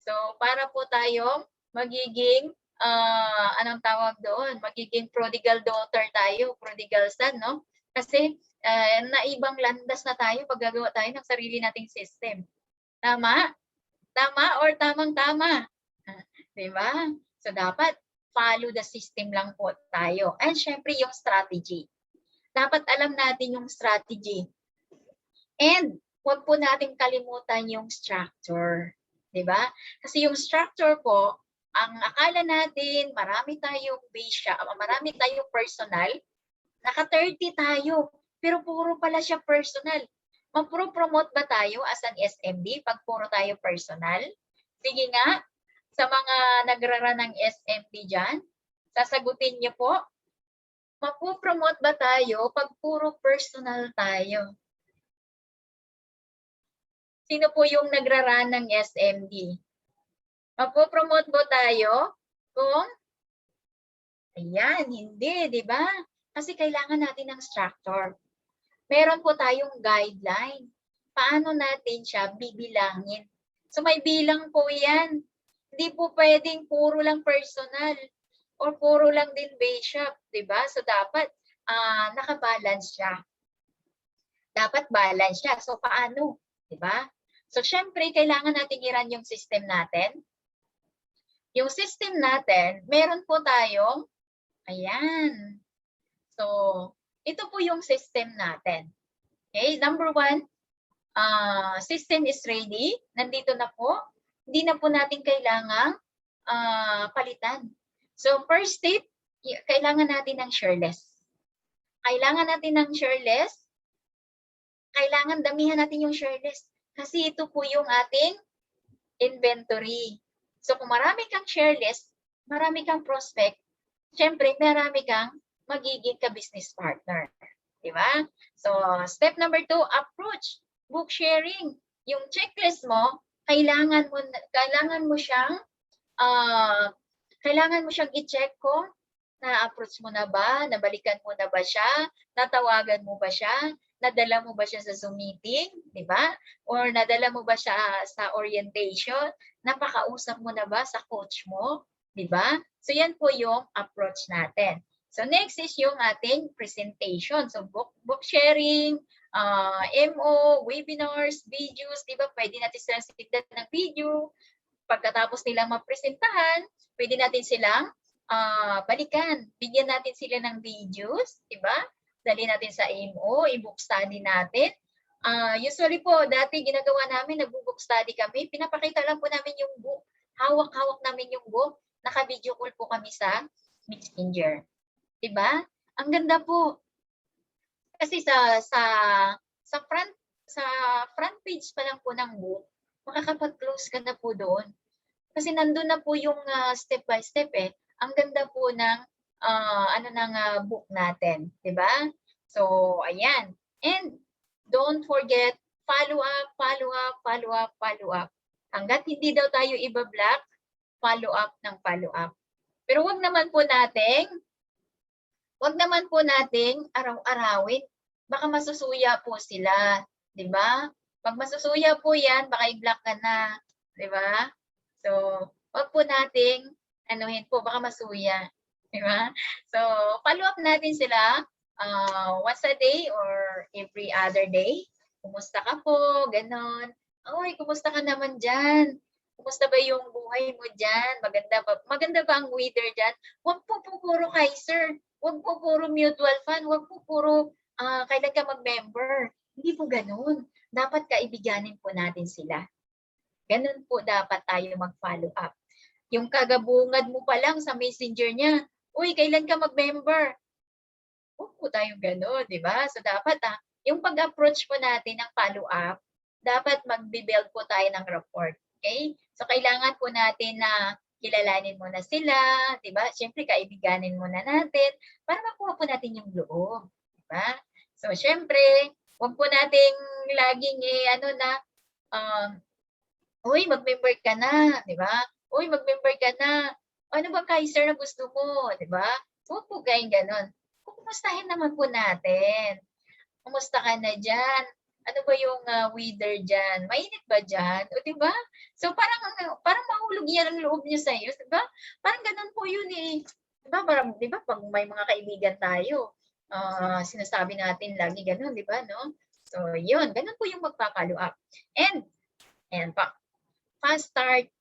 S2: So para po tayong magiging anong tawag doon? Magiging prodigal daughter tayo, prodigal son, no? Kasi naibang landas na tayo pag gagawa tayo ng sarili nating system. Tama? Tama or tamang-tama? Di ba? So, dapat follow the system lang po tayo. And syempre, yung strategy. Dapat alam natin yung strategy. And huwag po natin kalimutan yung structure. Di ba? Kasi yung structure po, ang akala natin, marami tayong base, marami tayong personal, naka-30 tayo, pero puro pala siya personal. Mag-promote ba tayo as an SMD pag puro tayo personal? Sige nga, sa mga nagrara ng SMD dyan, sasagutin niyo po, mag-promote ba tayo pag puro personal tayo? Sino po yung nagrara ng SMD? Mag-promote ba tayo kung ayan, hindi, di ba? Kasi kailangan natin ng structure. Meron po tayong guideline. Paano natin siya bibilangin? So may bilang po yan. Hindi po pwedeng puro lang personal or puro lang din base shop, di ba? So dapat naka-balance siya. Dapat balance siya. So paano? Di ba? So syempre, kailangan natin i-run yung system natin. Yung system natin, meron po tayong, ayan. So, ito po yung system natin. Okay, number 1, system is ready. Nandito na po. Hindi na po natin kailangang palitan. So, first step, kailangan natin ng shareless. Kailangan natin ng shareless. Kailangan damihan natin yung shareless. Kasi ito po yung ating inventory. So, kung marami kang shareless, marami kang prospect, syempre, marami kang magiging ka-business partner. Diba? So, step number 2, approach. Book sharing. Yung checklist mo, kailangan mo siyang i-check kung na-approach mo na ba, nabalikan mo na ba siya, natawagan mo ba siya, nadala mo ba siya sa Zoom meeting, di ba? Or nadala mo ba siya sa orientation, napakausap mo na ba sa coach mo, di ba? So yan po yung approach natin. So next is yung ating presentation. So book sharing, MO, webinars, videos, di ba? Pwede natin silang sitigdan ng video. Pagkatapos nilang mapresentahan, pwede natin silang balikan. Bigyan natin sila ng videos, di ba? Dali natin sa MO, i-book study natin. Usually po, dati ginagawa namin, nag-book study kami, pinapakita lang po namin yung book. Hawak-hawak namin yung book. Naka-video call po kami sa Messenger. Diba? Ang ganda po. Kasi sa front page pa lang po ng book, makakapag-close ka na po doon. Kasi nandun na po yung step by step eh. Ang ganda po ng book natin, 'di ba? So, ayan. And don't forget follow up, follow up, follow up, follow up. Hangga't hindi daw tayo iba-block, follow up ng follow up. Pero wag naman po nating araw-arawin. Baka masusuya po sila, 'di ba? Pag masusuya po 'yan, baka i-block ka na, 'di ba? So, wag po nating anuhin po, baka masuya, 'di ba? So, follow up natin sila once a day or every other day. Kumusta ka po? Ganon. Oy, kumusta ka naman diyan? Kumusta ba yung buhay mo diyan? Maganda ba ang weather diyan? Wag po puro Kaiser. Wag po puro mutual fund. Wag po puro kailan ka mag-member. Hindi po ganoon. Dapat kaibiganin po natin sila. Ganun po dapat tayo mag-follow up. Yung kagabungad mo pa lang sa messenger niya, uy, kailan ka mag-member? Huwag po tayong gano'n, di ba? So dapat yung pag-approach po natin ng follow up, dapat mag-build po tayo ng report. Okay? So kailangan po natin na kilalanin muna sila, di ba? Siyempre, kaibiganin muna natin para makuha po natin yung loob, di ba? So, siyempre, huwag po nating laging um, uy, mag-member ka na, di ba? Uy, mag-member ka na. Ano ba Kaiser na gusto mo, di ba? Huwag po gayong ganon. Kumustahin naman po natin. Kumusta ka na dyan? Ano ba yung weather dyan? Mainit ba dyan? O, di ba? So, parang mahulog yan ang loob niya sa'yo. Di ba? Parang ganun po yun eh. Di ba? Parang, di ba? Pag may mga kaibigan tayo, sinasabi natin lagi ganun, di ba? No? So, yun. Ganun po yung magpa-follow up. And fast start,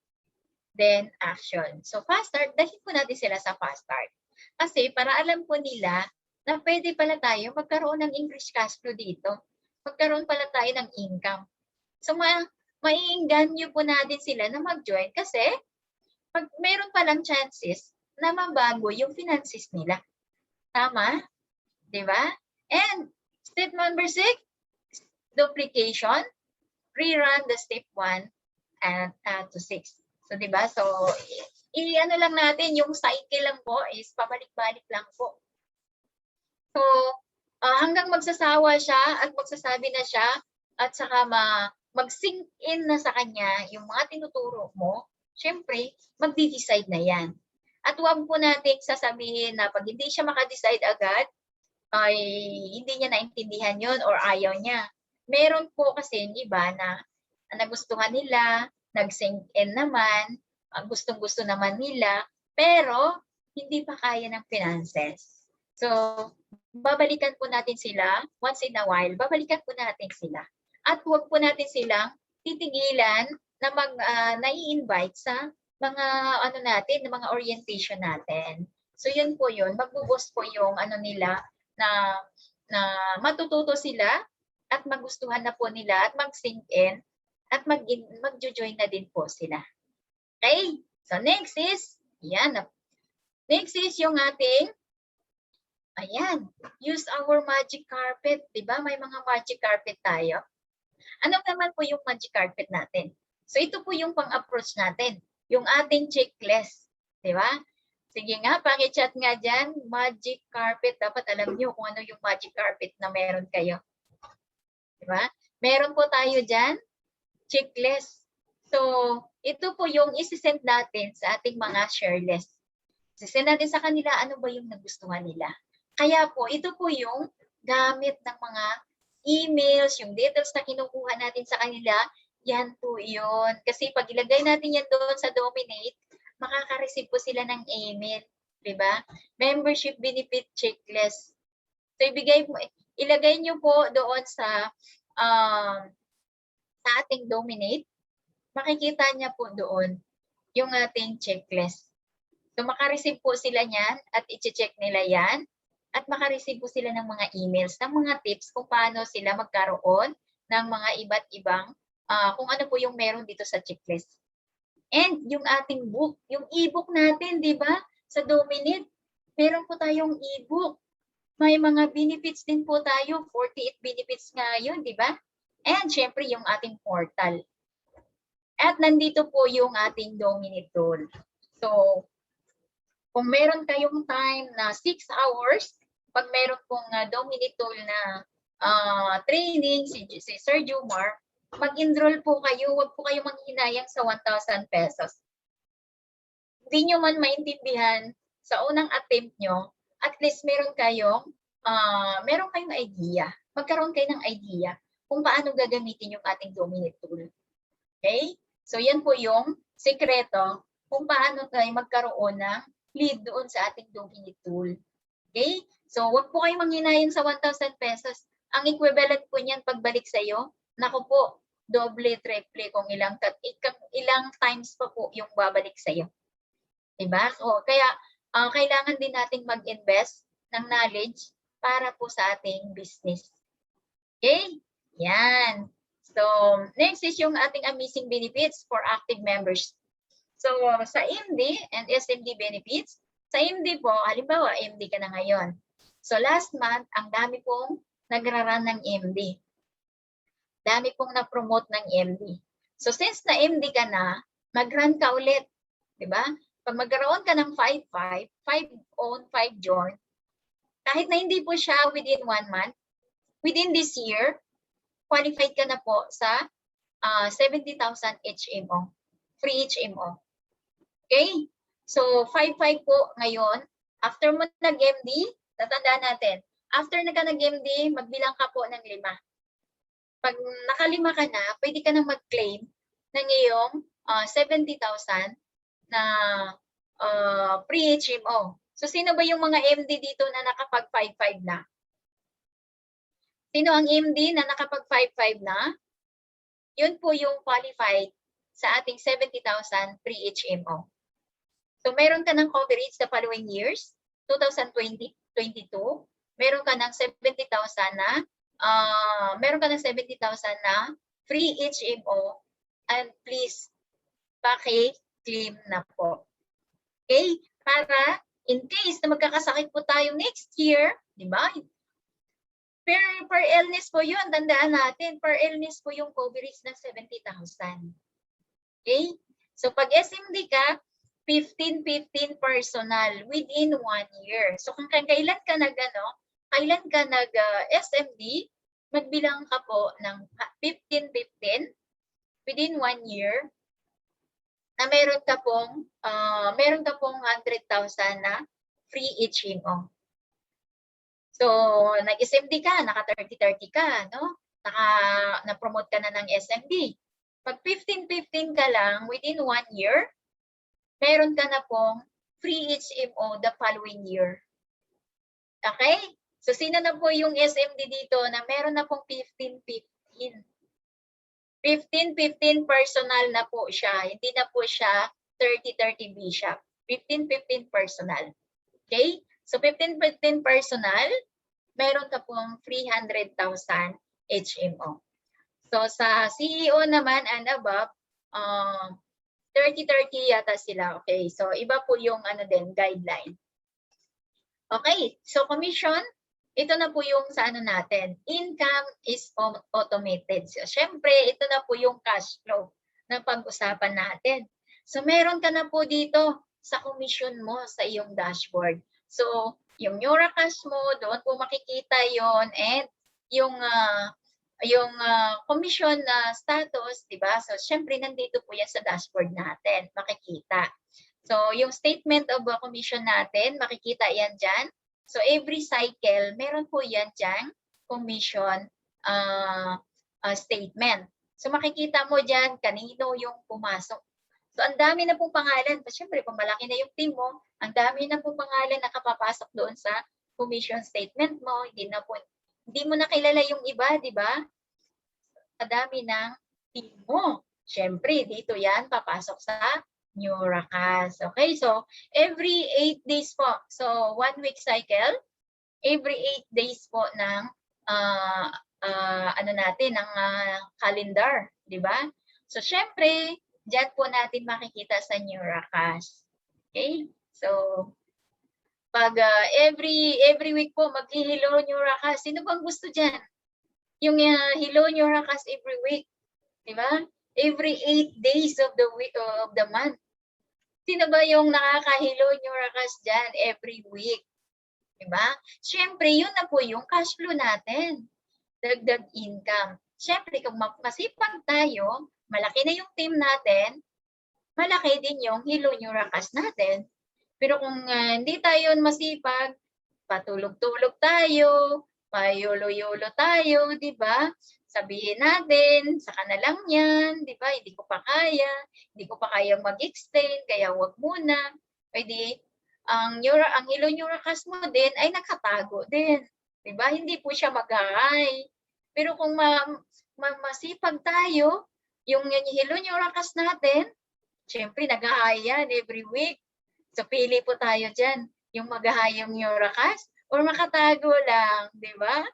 S2: then action. So, fast start, dahil po natin sila sa fast start. Kasi para alam po nila na pwede pala tayo magkaroon ng increased cash flow dito. Magkaroon pala tayo ng income. So, maiinganyo po natin sila na mag-join kasi pag meron palang chances na mabago yung finances nila. Tama? Di ba? And step number 6, duplication. Rerun the step 1 and to 6. So, di ba? So, i-ano lang natin, yung cycle lang po is pabalik-balik lang po. So, hanggang magsasawa siya at magsasabi na siya at saka mag-sink in na sa kanya yung mga tinuturo mo, syempre, mag-decide na yan. At huwag po natin sasabihin na pag hindi siya makadecide agad, ay hindi niya naintindihan yun or ayaw niya. Meron po kasi yung iba na nagustuhan nila, nag-sink in naman, gustong-gusto naman nila, pero hindi pa kaya ng finances. So, babalikan po natin sila once in a while, babalikan po natin sila. At huwag po natin silang titigilan na nai-invite sa mga mga orientation natin. So yun po yun, magbo-boost po yung nila na matututo sila at magustuhan na po nila at mag-sink in at mag-join na din po sila. Okay? So next is, next is yung ating, use our magic carpet. Diba? May mga magic carpet tayo. Ano naman po yung magic carpet natin? So ito po yung pang-approach natin. Yung ating checklist. Diba? Sige nga, paki-chat nga dyan. Magic carpet. Dapat alam nyo kung ano yung magic carpet na meron kayo. Diba? Meron po tayo dyan. Checklist. So, ito po yung isi-send natin sa ating mga share list. Isi-send natin sa kanila ano ba yung nagustuhan nila. Kaya po, ito po yung gamit ng mga emails, yung details na kinukuha natin sa kanila, yan po yun. Kasi pag ilagay natin yan doon sa Dominate, makaka-receive po sila ng email. Diba? Membership benefit checklist. So, ilagay nyo po doon sa ating Dominate. Makikita niya po doon yung ating checklist. So, makareceive po sila niyan at i-check nila yan. At makareceive po sila ng mga emails, ng mga tips kung paano sila magkaroon ng mga iba't ibang, kung ano po yung meron dito sa checklist. And yung ating book, yung e-book natin, di ba? Sa Dominate, meron po tayong e-book. May mga benefits din po tayo, 48 benefits ngayon, di ba? And syempre yung ating portal. At nandito po yung ating Dominate tool. So, kung meron kayong time na 6 hours, pag meron pong Dominate tool na training, si Sir Jomar, mag-enroll po kayo, huwag po kayo manghinayang sa 1,000 pesos. Hindi nyo man maintindihan sa unang attempt nyo, at least meron kayong idea. Magkaroon kayo ng idea kung paano gagamitin yung ating Dominate tool. Okay? So, yan po yung sekreto kung paano tayo magkaroon ng lead doon sa ating Dominate tool. Okay? So, huwag po kayo manghinayang sa 1,000 pesos. Ang equivalent po niyan pagbalik sa iyo, naku po, doble, triple, kung ilang times pa po yung babalik sa iyo. Diba? So, kaya, kailangan din nating mag-invest ng knowledge para po sa ating business. Okay? Yan. So, next is yung ating amazing benefits for active members. So, sa MD and SMD benefits, sa MD po, halimbawa, MD ka na ngayon. So, last month, ang dami pong nagraran ng MD. Dami pong na-promote ng MD. So, since na MD ka na, mag-run ka ulit. Diba? Pag magkaroon ka ng 5-5, 5 own, 5 join, kahit na hindi po siya within 1 month, within this year, qualified ka na po sa 70,000 HMO, free HMO. Okay? So, 5-5 po ngayon. After mo nag-MD, tatandaan natin, after na ka nag-MD, magbilang ka po ng 5. Pag nakalima ka na, pwede ka nang mag-claim ng iyong 70,000 na pre-HMO. So, sino ba yung mga MD dito na nakapag 5-5 na? Sino ang MD na nakapag 5-5 na? Yun po yung qualified sa ating 70,000 pre-HMO. So, meron ka ng coverage the following years, 2020, 22, meron ka ng 70,000 na free HMO, and please paki-claim na po. Okay? Para in case na magkakasakit po tayo next year, di ba? Per illness po yun, tandaan natin, per illness po yung coverage ng 70,000. Okay? So pag SMD ka, 15-15 personal within 1 year. So kung kailan ka nag SMD, magbilang ka po ng 15-15 within 1 year na meron ka pong 100,000 na free HMO. So nag-SMD ka, naka 30-30 ka, no? Na-promote ka na ng SMD. Pag 15-15 ka lang within 1 year, meron ka na pong free HMO the following year. Okay? So, sino na po yung SMD dito na meron na pong 15-15? 15-15 personal na po siya. Hindi na po siya 30-30 bishop. 15-15 personal. Okay? So, 15-15 personal, meron ka pong 300,000 HMO. So, sa CEO naman and above, 30-30 yata sila. Okay, so iba po yung guideline. Okay, so commission, ito na po yung sa natin. Income is automated. So, syempre, ito na po yung cash flow na pag-usapan natin. So, meron ka na po dito sa commission mo sa iyong dashboard. So, yung Neuracash mo, doon po makikita yon, and yung commission na status, di ba? So, syempre, nandito po yan sa dashboard natin, makikita. So, yung statement of commission natin, makikita yan dyan. So, every cycle, meron po yan dyan, commission statement. So, makikita mo dyan, kanino yung pumasok. So, ang dami na pong pangalan. Syempre, kung malaki na yung team mo, ang dami na pong pangalan na kapapasok doon sa commission statement mo. Hindi mo na kilala yung iba, di ba? Kadami ng team mo. Siyempre, dito yan, papasok sa Neuracash. Okay, so every 8 days po. So, 1 week cycle, every 8 days po ng ng calendar, di ba? So, siyempre, dyan po natin makikita sa Neuracash. Okay, so pag every week po mag-hello Neuracash. Sino bang gusto dyan? Yung hello Neuracash every week, di ba? Every 8 days of the week of the month. Sino ba yung nakaka-hello Neuracash dyan every week? Di ba? Siyempre, yun na po yung cash flow natin. Dagdag income. Siyempre, kung masipag tayo, malaki na yung team natin, malaki din yung hello Neuracash natin. Pero kung hindi tayo masipag, patulog-tulog tayo, payolo-yolo tayo, di ba? Sabihin natin, saka na lang yan, di ba? Hindi ko pa kaya mag-extend, kaya wag muna. Pwede, ang hello Neuracash mo din ay nakatago din. Di ba? Hindi po siya mag-high. Pero kung masipag tayo, yung hello Neuracash natin, syempre nag-high yan every week. So, pili po tayo dyan. Yung mag-high yung Neuracash or makatago lang, di ba?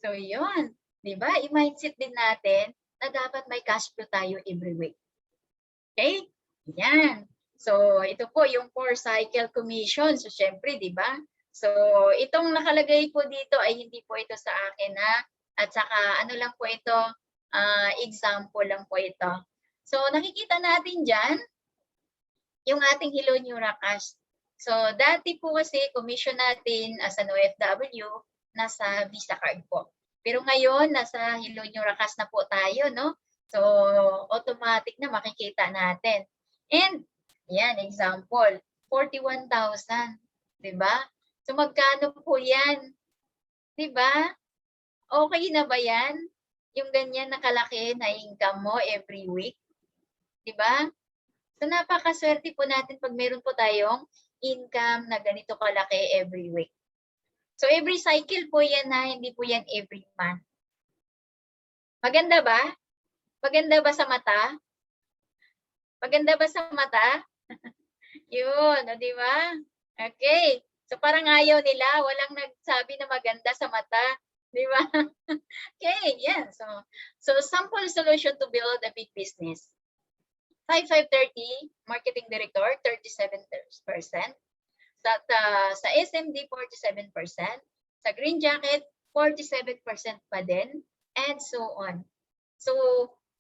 S2: So, yun. Di ba? I-mindset din natin na dapat may cash flow tayo every week. Okay? Yan. So, ito po yung 4 cycle commission. So, syempre, di ba? So, itong nakalagay po dito ay hindi po ito sa akin, ha? At saka, ano lang po ito, example lang po ito. So, nakikita natin dyan, yung ating Hello Nura Cash. So, dati po kasi commission natin as an OFW, nasa Visa card po. Pero ngayon, nasa Hello Nura Cash na po tayo, no? So, automatic na makikita natin. And, yan, example, 41,000. Diba? So, magkano po yan? Diba? Okay na ba yan? Yung ganyan na kalaki na income mo every week? Diba? So, napakaswerte po natin pag meron po tayong income na ganito kalaki every week. So, every cycle po yan na, hindi po yan every month. Maganda ba? Maganda ba sa mata? Maganda ba sa mata? Yun, di ba? Okay. So, parang ayaw nila. Walang nagsabi na maganda sa mata. Di ba? Okay, yeah. So, sample solution to build a big business. 5530, marketing director, 37%. Sa SMD, 47%. Sa green jacket, 47% pa din. And so on. So,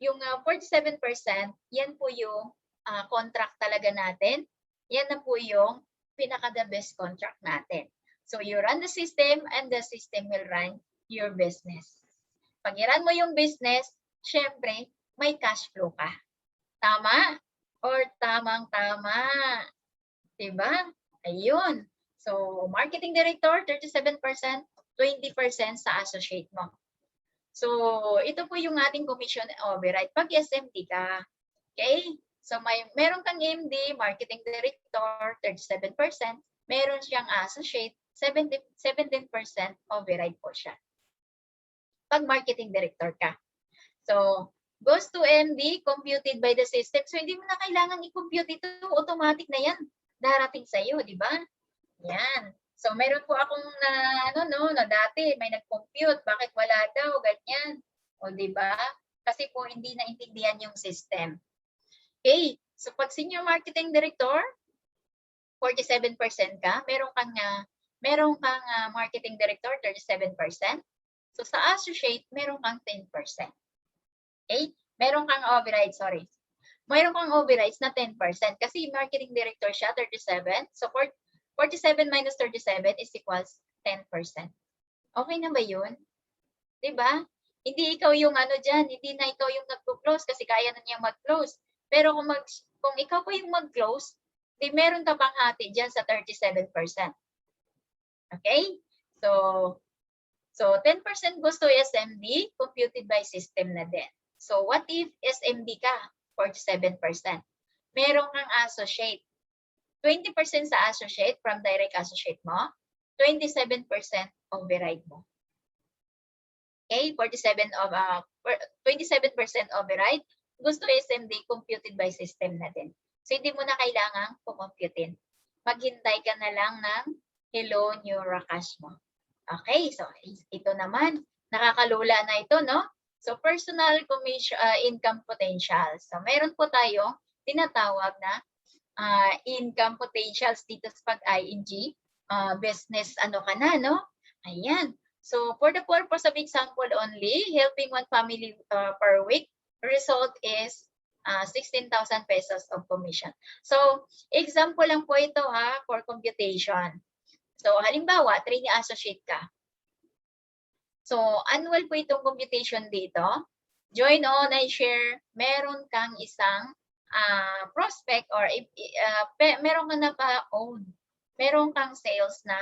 S2: yung 47%, yan po yung contract talaga natin. Yan na po yung pinaka-the best contract natin. So, you run the system and the system will run your business. Pag i-run mo yung business, syempre, may cash flow ka. Tama? Or tamang-tama? Diba? Ayun. So, marketing director, 37%, 20% sa associate mo. So, ito po yung ating commission override pag SMD ka. Okay? So, meron kang MD, marketing director, 37%. Meron siyang associate, 17% override po siya. Pag marketing director ka. So, goes to MD, computed by the system. So, hindi mo na kailangan i-compute ito. Automatic na yan. Darating sa'yo, di ba? Yan. So, meron po akong na dati may nag-compute. Bakit wala daw? Ganyan. O, di ba? Kasi po hindi naintindihan yung system. Okay. So, pag senior marketing director, 47% ka. Meron kang marketing director, 37%. So, sa associate, meron kang 10%. Okay? Meron kang override, sorry. Meron kang overrides na 10% kasi marketing director siya, 37. So, 47 minus 37 is equals 10%. Okay na ba yun? Diba? Hindi ikaw yung dyan, hindi na ikaw yung nag-close kasi kaya na niyang mag-close. Pero kung ikaw po yung mag-close, di meron ka pang hati dyan sa 37%. Okay? So 10% goes to SMD, computed by system na din. So, what if SMD ka? 47%. Meron kang associate. 20% sa associate from direct associate mo. 27% override mo. Okay? 27% override. Gusto SMD, computed by system na din. So, hindi mo na kailangang pumomputin. Maghintay ka na lang ng Hello Nura Cash mo. Okay? So, ito naman. Nakakalula na ito, no? So, personal commission, income potential. So, meron po tayo tinatawag na income potentials dito sa pag-ING. Business ka na, no? Ayan. So, for the purpose of example only, helping one family per week, result is 16,000 pesos of commission. So, example lang po ito for computation. So, halimbawa, trainee associate ka. So, annual po itong computation dito. Join online share, meron kang isang prospect or meron ka na pa-own. Meron kang sales na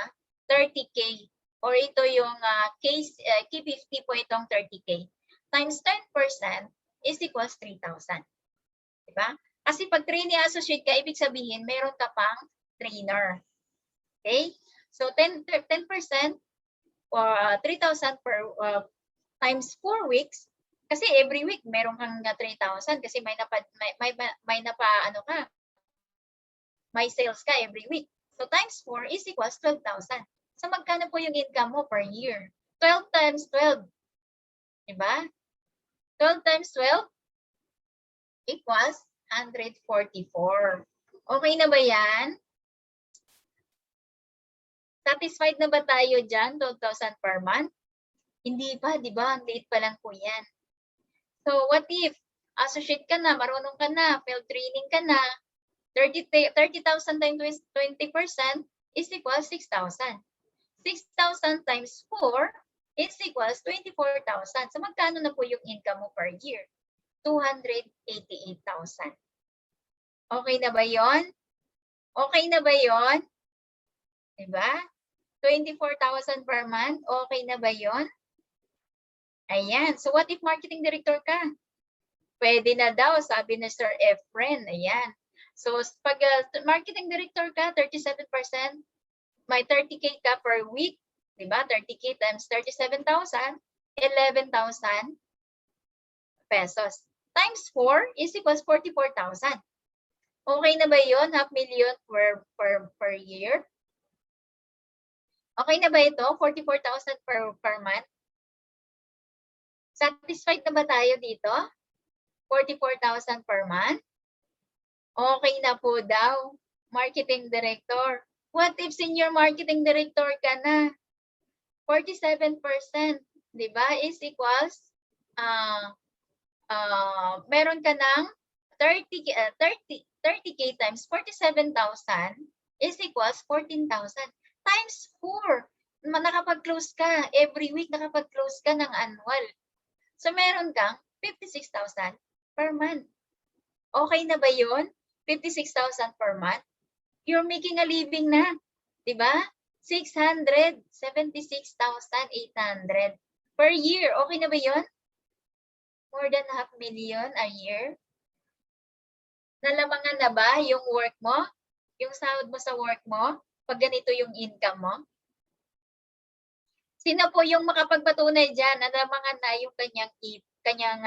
S2: 30K or ito yung K50 po itong 30K. Times 10% is equals 3,000. Diba? Kasi pag trainee associate ka, ibig sabihin meron ka pang trainer. Okay? So, 10% or 3,000 per times 4 weeks kasi every week meron kang 3,000 kasi may sales ka every week. So times 4 is equals 12,000. So magkano po yung income mo per year? 12 times 12. Diba? 12 times 12 equals 144. Okay na ba yan? Satisfied na ba tayo dyan, 12,000 per month? Hindi pa, di ba? Ang liit pa lang po yan. So, what if associate ka na, marunong ka na, field training ka na, 30,000 times 20% is equals 6,000. 6,000 times 4 is equals 24,000. So magkano na po yung income mo per year? 288,000. Okay na ba yon? Okay na ba yon? Diba? 24,000 per month. Okay na ba yon? Ayan. So what if marketing director ka? Pwede na daw, sabi ni Sir Efren. Ayan. So pag marketing director ka, 37%, may 30K ka per week. Diba? 30K times 37,000, 11,000 pesos. Times 4 is equals 44,000. Okay na ba yun? 500,000 per year? Okay na ba ito? 44,000 per month? Satisfied na ba tayo dito? 44,000 per month? Okay na po daw, marketing director. What if senior marketing director ka na? 47%, di ba, is equals, meron ka ng 30K times 47,000 is equals 14,000 times 4. Nakapag-close ka. Every week nakapag-close ka ng annual. So meron kang 56,000 per month. Okay na ba yun? 56,000 per month? You're making a living na. Diba? 676,800 per year. Okay na ba yun? More than 500,000 a year? Nalamangan na ba yung work mo? Yung sahod mo sa work mo? Pag ganito yung income mo? Sino po yung makapagpatunay dyan? Nalamangan na yung kanyang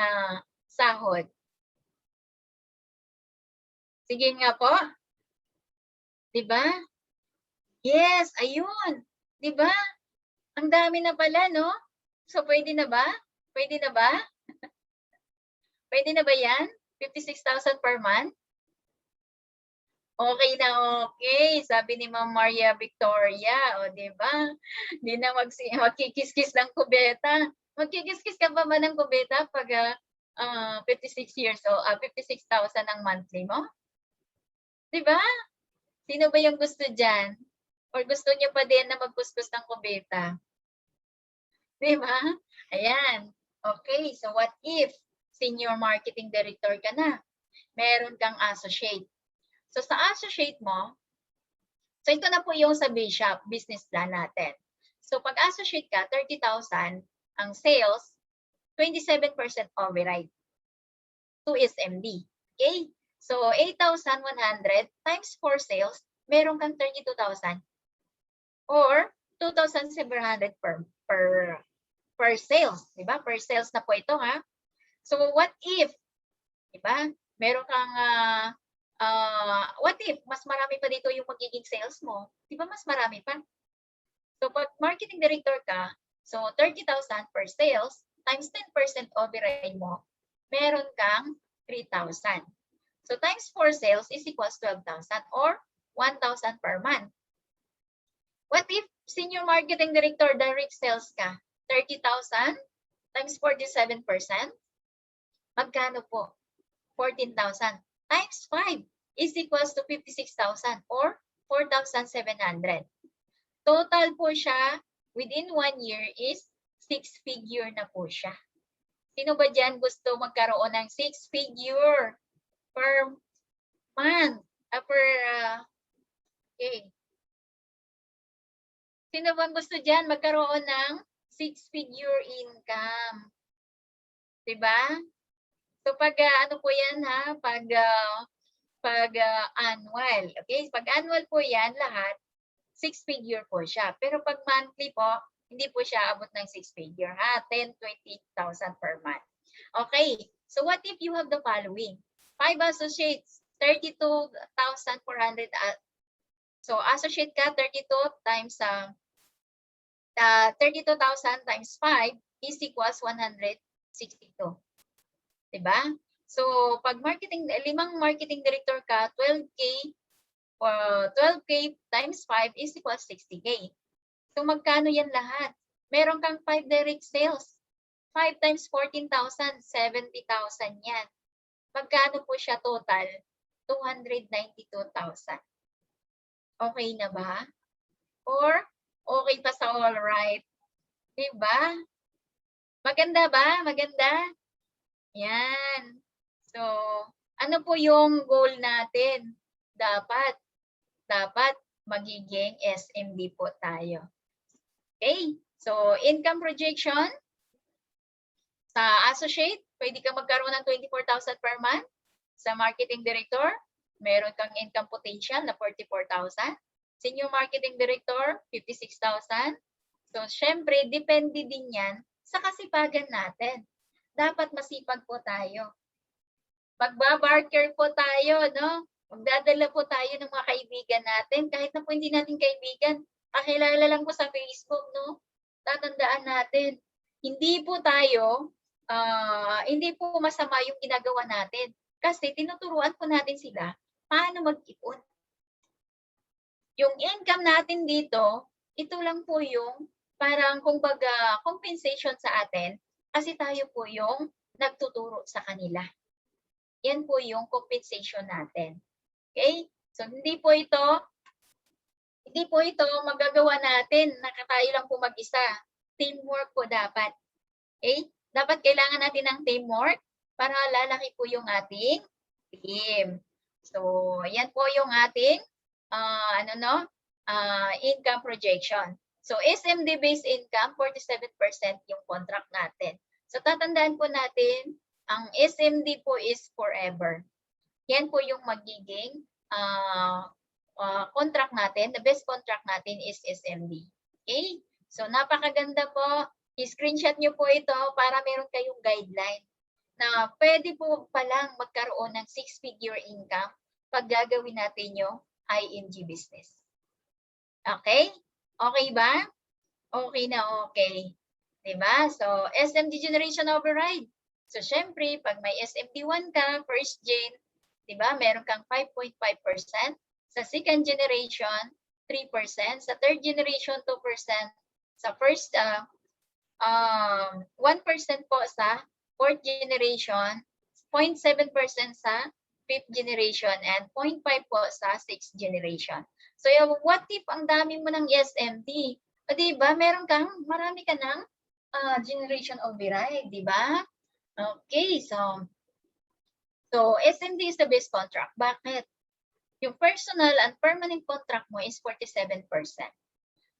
S2: sahod? Sige nga po. Diba? Yes, ayun. Diba? Ang dami na pala, no? So, pwede na ba? Pwede na ba? Pwede na ba yan? 56,000 per month? Okay na okay. Sabi ni Ma'am Maria Victoria. O, diba? Hindi na magkikis-kis ng kubeta. Magkikis-kis ka pa ba ng kubeta pag 56 years old, 56,000 ang monthly mo? Diba? Sino ba yung gusto dyan? Or gusto niyo pa din na magkuskus ng kubeta? Diba? Ayan. Okay, so what if senior marketing director ka na? Meron kang associate. So sa associate mo, so ito na po yung sa Bishop business plan natin. So pag associate ka, 30,000 ang sales, 27% override. 2 is MD. Okay? So 8,100 times 4 sales, meron kang 32,000 or 2,700 per sales, di ba? Per sales na po ito, ha? So what if, di ba? Meron kang what if mas marami pa dito yung magiging sales mo? Di ba mas marami pa? So pag marketing director ka, so 30,000 per sales times 10% override mo, meron kang 3,000. So times 4 sales is equals 12,000 or 1,000 per month. What if senior marketing director direct sales ka? 30,000 times 47%? Magkano po? 14,000 times 5 is equals to 56,000 or 4,700. Total po siya within 1 year is 6-figure na po siya. Sino ba dyan gusto magkaroon ng 6-figure per month? Okay. Sino bang gusto dyan magkaroon ng 6-figure income? Diba? So pag ano po yan, ha? Pag annual. Okay? Pag annual po yan lahat, 6-figure po siya. Pero pag monthly po, hindi po siya abot ng 6-figure, ha? 10, 20,000 per month. Okay. So what if you have the following? 5 associates, 32,400. So associate ka, 32 times 32,000 times 5 is equals 162. Diba? So, pag limang marketing director ka, 12K times 5 is equals 60K. So, magkano yan lahat? Meron kang 5 direct sales. 5 times 14,000, 70,000 yan. Magkano po siya total? 292,000. Okay na ba? Or okay pa sa all right? Diba? Maganda ba? Maganda? Yan. So, ano po yung goal natin? Dapat magiging SMD po tayo. Okay? So, income projection sa associate, pwede kang magkaroon ng 24,000 per month. Sa marketing director, meron kang income potential na 44,000. Senior marketing director, 56,000. So, syempre, depende din yan sa kasipagan natin. Dapat masipag po tayo. Magbabarker po tayo, no? Magdadala po tayo ng mga kaibigan natin. Kahit na po hindi natin kaibigan, kakilala lang po sa Facebook, no? Tatandaan natin. Hindi po masama yung ginagawa natin. Kasi tinuturuan po natin sila paano mag-ipon. Yung income natin dito, ito lang po yung parang kumbaga compensation sa atin kasi tayo po yung nagtuturo sa kanila. Yan po yung compensation natin. Okay? So hindi po ito magagawa natin na tayo lang po mag-isa. Teamwork po dapat. Okay? Dapat kailangan natin ng teamwork para lalaki po yung ating team. So, yan po yung ating income projection. So, SMD-based income, 47% yung contract natin. So, tatandaan po natin, ang SMD po is forever. Yan po yung magiging contract natin. The best contract natin is SMD. Okay? So, napakaganda po. I-screenshot nyo po ito para meron kayong guideline na pwede po palang magkaroon ng 6-figure income pag gagawin natin yung ING business. Okay? Okay ba? Okay na okay. Diba? So, SMD generation override. So, syempre, pag may SMD1 ka, first gen, diba, meron kang 5.5%. Sa second generation, 3%. Sa third generation, 2%. Sa first, 1% po sa fourth generation, 0.7% sa fifth generation, and 0.5 po sa sixth generation. So, what if ang dami mo ng SMD? O, diba, marami ka ng generation override, diba? Okay, so SMD is the best contract. Bakit? Yung personal and permanent contract mo is 47%.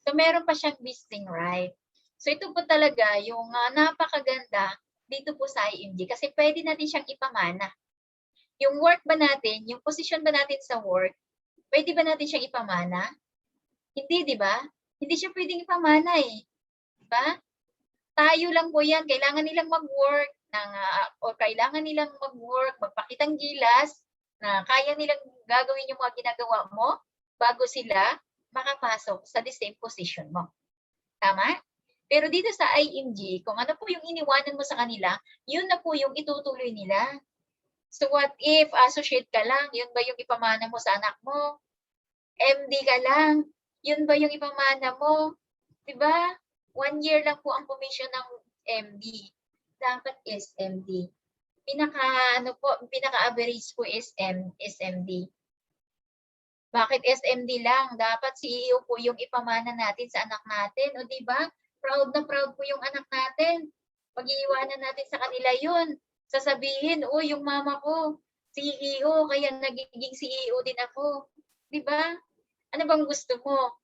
S2: So, meron pa siyang vesting right. So, ito po talaga yung napakaganda dito po sa IMG kasi pwede natin siyang ipamana. Yung work ba natin, yung position ba natin sa work, pwede ba natin siyang ipamana? Hindi, di ba? Hindi siya pwedeng ipamana eh. Di ba? Tayo lang po yan. Kailangan nilang mag-work magpakitang gilas na kaya nilang gagawin yung mga ginagawa mo bago sila makapasok sa the same position mo. Tama? Pero dito sa IMG, kung ano po yung iniwanan mo sa kanila, yun na po yung itutuloy nila. So what if associate ka lang, yun ba yung ipamana mo sa anak mo? MD ka lang, yun ba yung ipamana mo? Diba? 1 year lang po ang commission ng MD. Dapat SMD. Pinaka-average po is SMD. Bakit SMD lang? Dapat CEO po yung ipamana natin sa anak natin. O diba? Proud na proud po yung anak natin. Pag-iiwanan natin sa kanila yun. Sasabihin, yung mama ko, CEO, kaya nagiging CEO din ako. Diba? Ano bang gusto mo?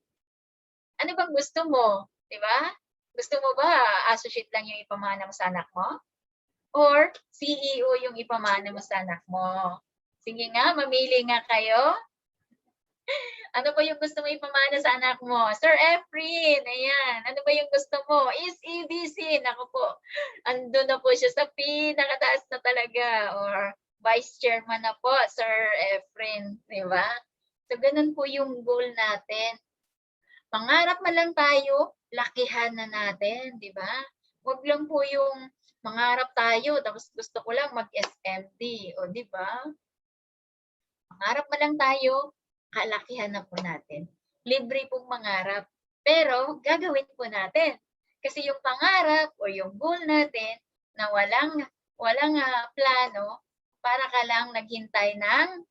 S2: Ano bang gusto mo? Diba? Gusto mo ba associate lang yung ipamana mo sa anak mo? Or CEO yung ipamana mo sa anak mo? Sige nga, mamili nga kayo. Ano ba yung gusto mo ipamana sa anak mo? Sir Efren, ayan. Ano ba yung gusto mo? Is EBC. Naku po, andun na po siya sa pinakataas na talaga. Or Vice Chairman na po, Sir Efren. Diba? So, ganun po yung goal natin. Mangarap man lang tayo, lakihan na natin. Diba? Huwag lang po yung mangarap tayo, tapos gusto ko lang mag-SMD. O, diba? Mangarap man lang tayo, kalakihan na po natin. Libre pong mangarap. Pero gagawin po natin. Kasi yung pangarap o yung goal natin na walang plano, para ka lang naghintay ng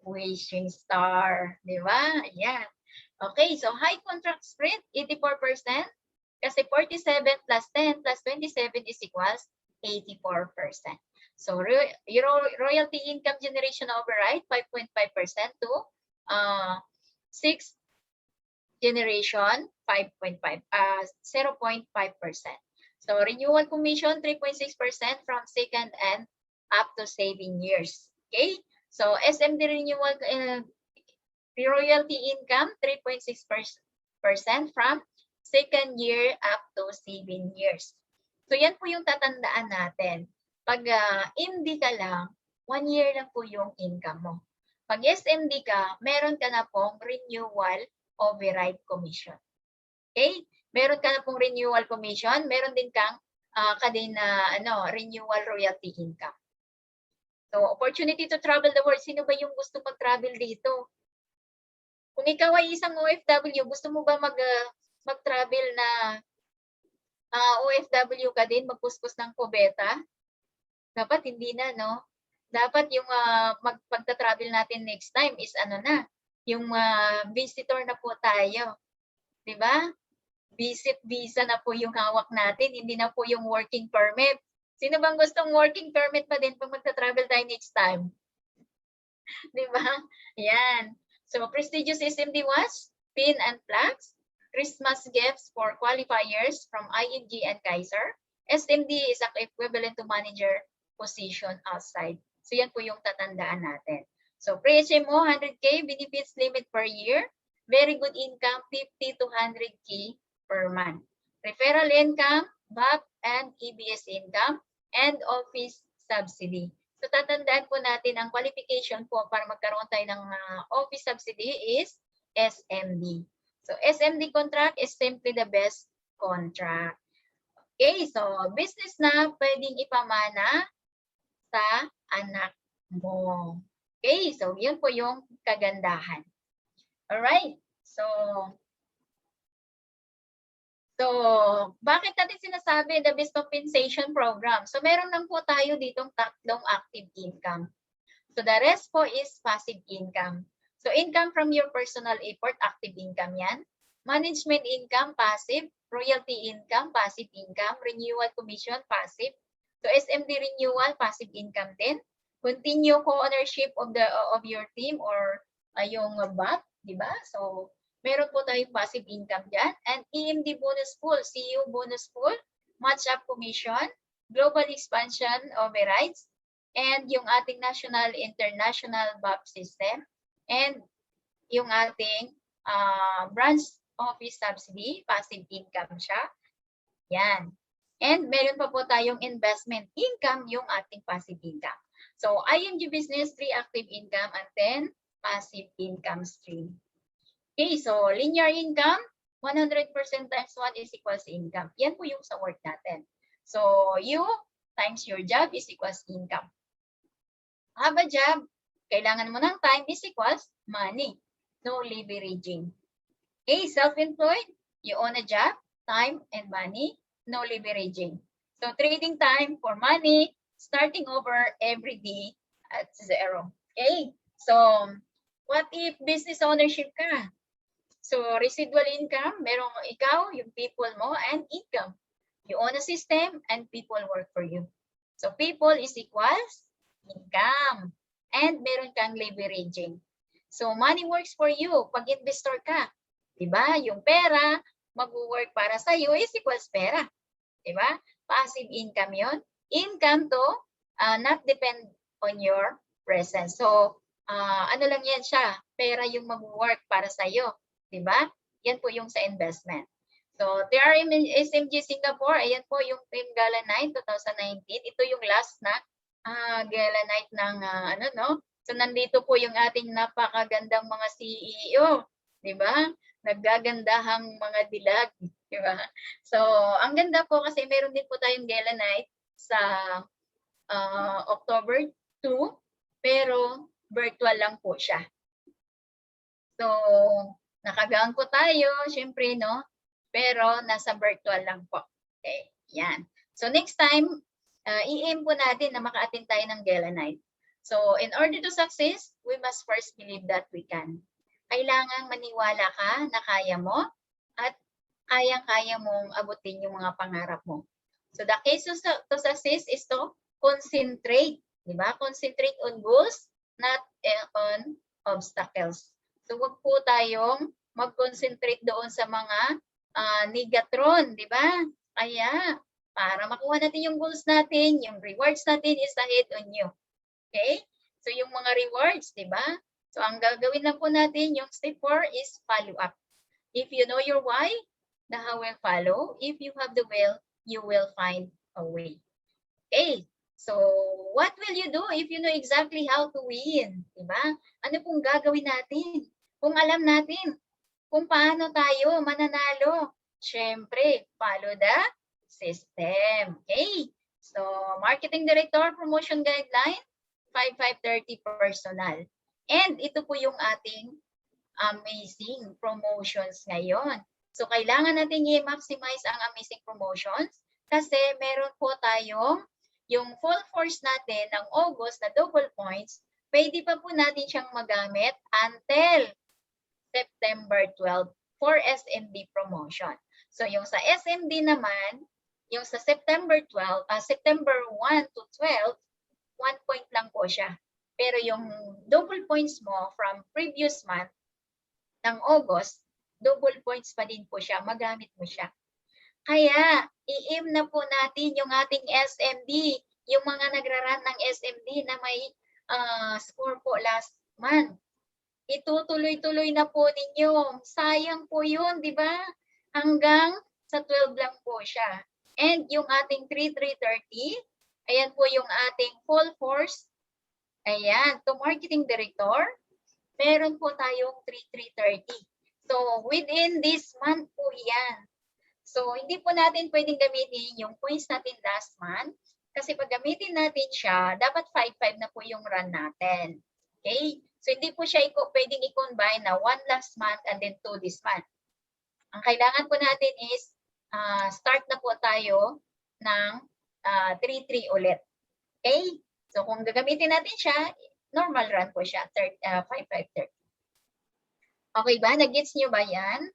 S2: Wishing star. Di ba? Ayan. Okay, so high contract spread, 84%. Kasi 47 plus 10 plus 27 is equals 84%. So royalty income generation override, 5.5% to 6 generation, 0.5%. So renewal commission, 3.6% from second and up to 7 years. Okay? So SMD renewal royalty income, 3.6% from second year up to 7 years. So yan po yung tatandaan natin. Pag MD ka lang, 1 year lang po yung income mo. Pag SMD ka, meron ka na pong renewal override commission. Okay? Meron ka na pong renewal commission, meron din kang renewal royalty income. So, opportunity to travel the world. Sino ba yung gusto mag-travel dito? Kung ikaw ay isang OFW, gusto mo ba mag-travel na OFW ka din, magpuspos ng kubeta? Dapat hindi na, no? Dapat yung pagta-travel natin next time is yung visitor na po tayo. 'Di ba? Visit visa na po yung hawak natin, hindi na po yung working permit. Sino bang gustong working permit pa din pag magta-travel tayo next time? 'Di ba? Yan. So, prestigious SMD was pin and flags, Christmas gifts for qualifiers from ING and Kaiser. SMD is equivalent to manager position outside. So, yan po yung tatandaan natin. So, pre-HMO, 100K, benefits limit per year. Very good income, 50 to 100K per month. Referral income, BAP and EBS income, and office subsidy. So, tatandaan po natin ang qualification po para magkaroon tayo ng office subsidy is SMD. So, SMD contract is simply the best contract. Okay, so business na pwedeng ipamana sa anak mo. Okay, so yun po yung kagandahan. Alright, so bakit natin sinasabi the best compensation program? So meron lang po tayo ditong tatlong active income. So the rest po is passive income. So income from your personal effort, active income yan. Management income, passive. Royalty income, passive income. Renewal commission, passive. So SMD renewal, passive income din. Continue co-ownership of your team or yung BAT, di ba? So meron po tayong passive income dyan. And EMD bonus pool, CU bonus pool, match-up commission, global expansion overrides, and yung ating national, international BAP system, and yung ating branch office subsidy, passive income siya. Yan. And meron pa po tayong investment income, yung ating passive income. So, IMG business, 3 active income, and 10 passive income stream. Okay, so linear income, 100% times 1 is equals income. Yan po yung sa work natin. So, you times your job is equals income. Have a job, kailangan mo ng time is equals money. No leveraging. Okay, self-employed, you own a job, time, and money, no leveraging. So, trading time for money, starting over every day at 0. Okay, so, what if business ownership ka? So, residual income, merong ikaw, yung people mo, and income. You own a system, and people work for you. So, people is equals income. And meron kang leveraging. So, money works for you pag investor ka. Diba? Yung pera, mag-work para sa iyo is equals pera. Diba? Passive income yon. Income to not depend on your presence. So, ano lang yan siya? Pera yung mag-work para sa iyo. Diba? Yan po yung sa investment. So, TRM SMG Singapore, ayan po yung Team Gala Night 2019. Ito yung last na Gala Night ng So, nandito po yung ating napakagandang mga CEO. Diba? Naggagandahang mga dilag. Diba? So, ang ganda po kasi meron din po tayong Gala Night sa October 2, pero virtual lang po siya. So, nakagaan po tayo, syempre, no? Pero nasa virtual lang po. Okay, yan. So, next time, i-aim po natin na maka-attend tayo ng Gala Night. So, in order to success, we must first believe that we can. Kailangan maniwala ka na kaya mo at kayang-kaya mong abutin yung mga pangarap mo. So, the key to success is to concentrate. Diba? Concentrate on goals, not on obstacles. So, wag po tayong mag-concentrate doon sa mga negatron, di ba? Kaya, para makuha natin yung goals natin, yung rewards natin is ahead on you. Okay? So, yung mga rewards, di ba? So, ang gagawin lang po natin, yung step 4 is follow up. If you know your why, the how will follow. If you have the will, you will find a way. Okay? So, what will you do if you know exactly how to win? Diba? Ano pong gagawin natin? Kung alam natin kung paano tayo mananalo, syempre, follow the system. Okay? So, Marketing Director, Promotion Guideline, 5530 personal. And ito po yung ating amazing promotions ngayon. So, kailangan natin i-maximize ang amazing promotions kasi meron po tayong yung full force natin ng August na double points, pwede pa po natin siyang magamit until September 12 for SMD promotion. So, yung sa SMD naman, yung sa September 12, September 1 to 12, 1 point lang po siya. Pero yung double points mo from previous month ng August, double points pa din po siya, magamit mo siya. Kaya, i-aim na po natin yung ating SMD, yung mga nagraran ng SMD na may score po last month. Itutuloy-tuloy na po ninyo. Sayang po yun, di ba? Hanggang sa 12 lang po siya. And yung ating 3330, ayan po yung ating full force. Ayan, to Marketing Director, meron po tayong 3330. So, within this month po yan. So, hindi po natin pwedeng gamitin yung points natin last month kasi pag gamitin natin siya, dapat 5-5 na po yung run natin. Okay? So, hindi po siya pwedeng i-combine na 1 last month and then 2 this month. Ang kailangan po natin is start na po tayo ng 3-3 ulit. Okay? So, kung gagamitin natin siya, normal run po siya, 5-5-30. Okay ba? Nag-gets nyo ba yan?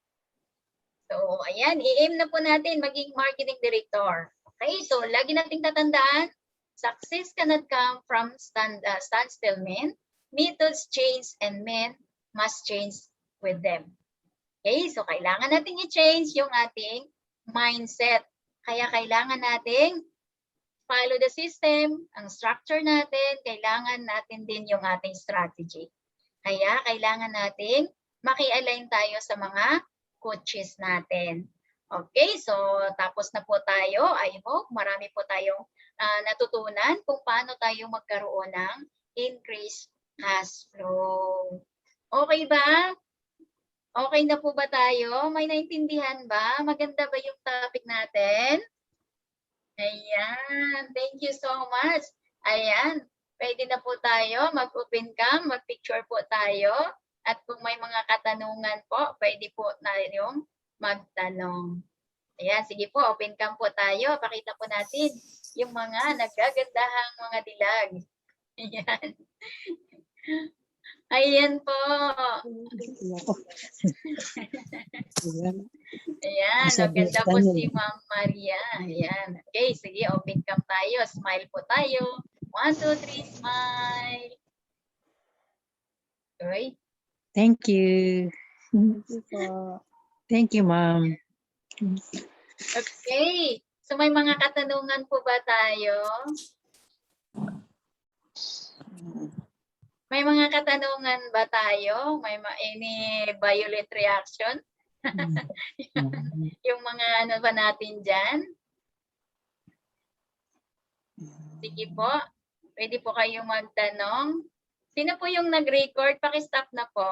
S2: So, ayan, i-aim na po natin maging marketing director. Okay, so lagi nating tatandaan, success cannot come from standstill men. Methods change and men must change with them. Okay, so kailangan natin i-change yung ating mindset. Kaya kailangan nating follow the system, ang structure natin, kailangan natin din yung ating strategy. Kaya kailangan nating maki-align tayo sa mga coaches natin. Okay, so tapos na po tayo. I hope marami po tayong natutunan kung paano tayo magkaroon ng increased cash flow. Okay ba? Okay na po ba tayo? May naintindihan ba? Maganda ba yung topic natin? Ayan, thank you so much. Ayan, pwede na po tayo mag-open cam, mag-picture po tayo. At kung may mga katanungan po, pwede po na yung magtanong. Ayan, sige po, open cam po tayo. Pakita po natin yung mga nagagandahang mga dilag. Ayan. Ayan po. Ayan, maganda po si Ma'am Maria. Ayan. Okay, sige, open cam tayo. Smile po tayo. 1, 2, 3, smile. Okay.
S3: Thank you. Thank you, Ma'am.
S2: Okay. So may mga katanungan po ba tayo? May mga katanungan ba tayo? May any violet reaction? Yung mga ano ba natin dyan? Sige po. Pwede po kayong magtanong. Sino po yung nag-record? Paki-stop na po.